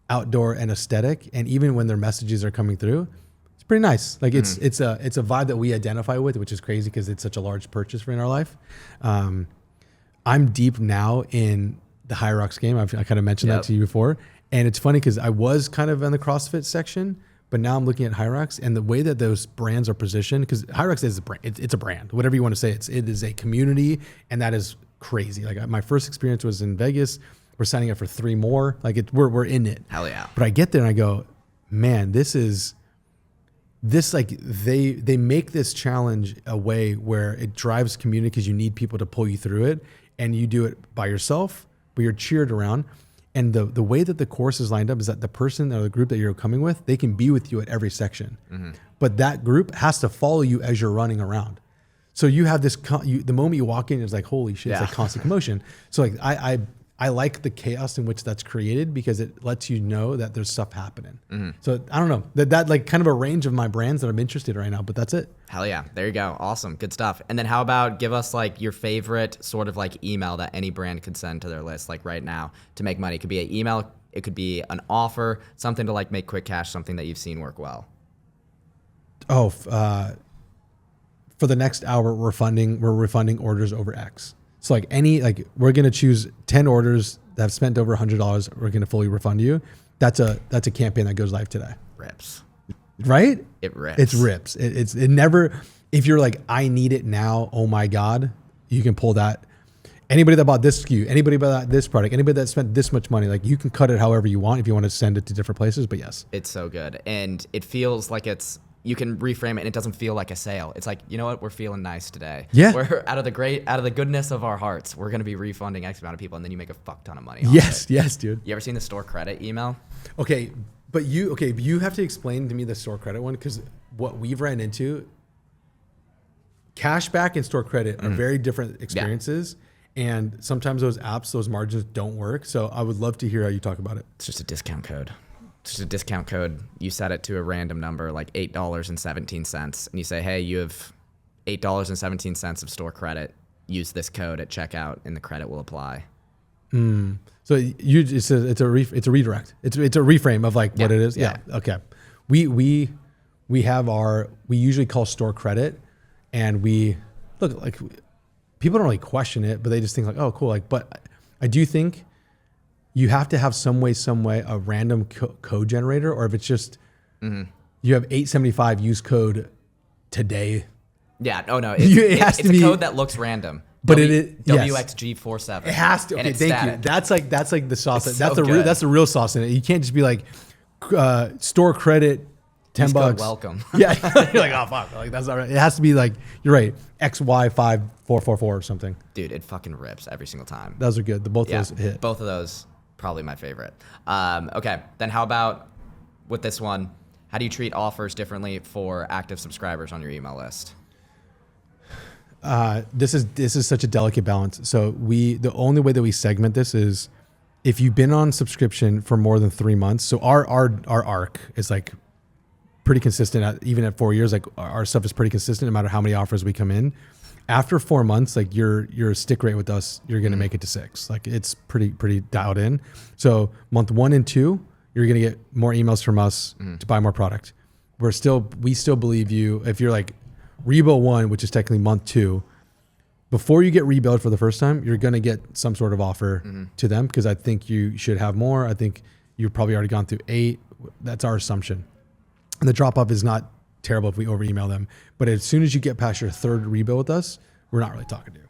outdoor, and aesthetic, and even when their messages are coming through, it's pretty nice. Like it's a vibe that we identify with, which is crazy because it's such a large purchase in our life. I'm deep now in the Hyrox game. I kind of mentioned that to you before. And it's funny because I was kind of in the CrossFit section, but now I'm looking at Hyrox and the way that those brands are positioned, because Hyrox is a brand. It's a brand, whatever you want to say. It is a community, and that is crazy. Like my first experience was in Vegas. We're signing up for 3 more. Like we're in it. Hell yeah. But I get there and I go, man, this like they make this challenge a way where it drives community because you need people to pull you through it, and you do it by yourself, but you're cheered around. And the way that the course is lined up is that the person or the group that you're coming with, they can be with you at every section. But that group has to follow you as you're running around. So you have this, the moment you walk in, it's like, holy shit, it's like constant commotion. So like I like the chaos in which that's created because it lets you know that there's stuff happening. So I don't know, that like kind of a range of my brands that I'm interested in right now, but that's it. Hell yeah. There you go. Awesome. Good stuff. And then how about give us like your favorite sort of like email that any brand could send to their list like right now to make money. It could be an email. It could be an offer, something to like make quick cash, something that you've seen work well. Oh, for the next hour, we're refunding orders over X. So like we're going to choose 10 orders that have spent over $100. We're going to fully refund you. That's a campaign that goes live today. Rips. Right? It rips. It rips. It never, if you're like, I need it now, oh my God, you can pull that. Anybody that bought this SKU, anybody bought this product, anybody that spent this much money, like you can cut it however you want if you want to send it to different places, but yes. It's so good. And it feels like you can reframe it and it doesn't feel like a sale. It's like, you know what? We're feeling nice today. Yeah. We're out of the goodness of our hearts, we're going to be refunding X amount of people, and then you make a fuck ton of money. Yes, dude. You ever seen the store credit email? Okay. But you have to explain to me the store credit one, because what we've ran into, cashback and store credit are very different experiences. And sometimes those margins don't work. So I would love to hear how you talk about it. It's just a discount code. It's just a discount code. You set it to a random number, like $8.17. And you say, hey, you have $8.17 of store credit. Use this code at checkout and the credit will apply. So it's a redirect. It's a reframe of like what it is. Yeah. Okay. We usually call store credit, and we look like people don't really question it, but they just think like, oh, cool. Like, but I do think you have to have some way a random code generator, or if it's just you have 875 use code today. Yeah. Oh no. It's a code that looks random. But it is WXG47. It has to. Okay, thank you. That's like the sauce. It's That's so good. That's the real sauce in it. You can't just be like store credit $10. Welcome. Yeah, you're like, oh fuck, like that's all right. It has to be like, you're right, XY5444 or something. Dude, it fucking rips every single time. Those are good. Both of those hit. Both of those probably my favorite. Okay, then how about with this one? How do you treat offers differently for active subscribers on your email list? This is such a delicate balance. So the only way that we segment this is if you've been on subscription for more than 3 months. So our arc is like pretty consistent even at 4 years. Like our stuff is pretty consistent no matter how many offers we come in. After 4 months, like your stick rate with us, you're going to make it to 6. Like it's pretty dialed in. So month 1 and 2, you're going to get more emails from us to buy more product. We still believe you. If you're like rebuild 1, which is technically month 2, before you get rebuild for the first time, you're going to get some sort of offer to them, because I think you should have more. I think you've probably already gone through 8. That's our assumption. And the drop off is not terrible if we over email them. But as soon as you get past your 3rd rebuild with us, we're not really talking to you.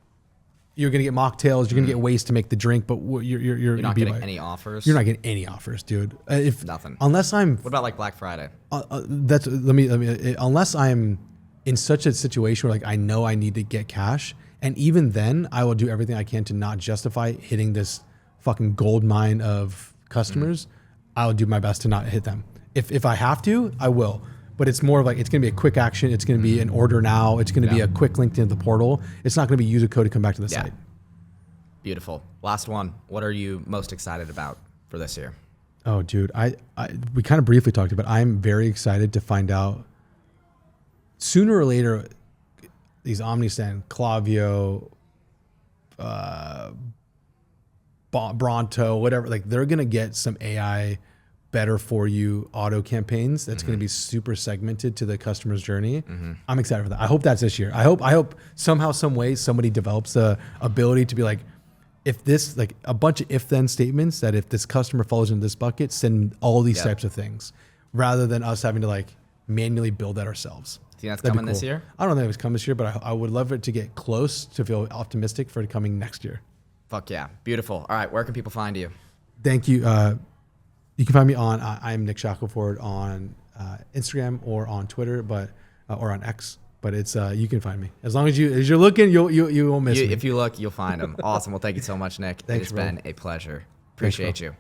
You're going to get mocktails. You're going to get ways to make the drink, but you're not getting any offers. You're not getting any offers, dude. Nothing. Unless I'm. What about like Black Friday? Unless I'm in such a situation where like I know I need to get cash, and even then I will do everything I can to not justify hitting this fucking gold mine of customers. I'll do my best to not hit them. If I have to, I will. But it's more of like, it's going to be a quick action. It's going to be an order now. It's going to be a quick link to the portal. It's not going to be use a code to come back to the site. Beautiful. Last one. What are you most excited about for this year? Oh, dude, we kind of briefly talked about it. I'm very excited to find out sooner or later these Omnisend, Klaviyo, Bronto, whatever, like they're going to get some AI better for you auto campaigns that's going to be super segmented to the customer's journey. I'm excited for that. I hope that's this year. I hope somehow, some way somebody develops the ability to be like, if this, like a bunch of if then statements that if this customer falls into this bucket, send all these types of things rather than us having to like manually build that ourselves. Think that's coming this year? I don't know if it's coming this year, but I would love it to get close to feel optimistic for it coming next year. Fuck yeah. Beautiful. All right. Where can people find you? Thank you. You can find me on, I'm Nick Shackelford on Instagram or on Twitter, or on X. But it's you can find me as long as you're looking, you won't miss me. If you look, you'll find them. Awesome. Well, thank you so much, Nick. Thanks, it's been a pleasure. Appreciate you.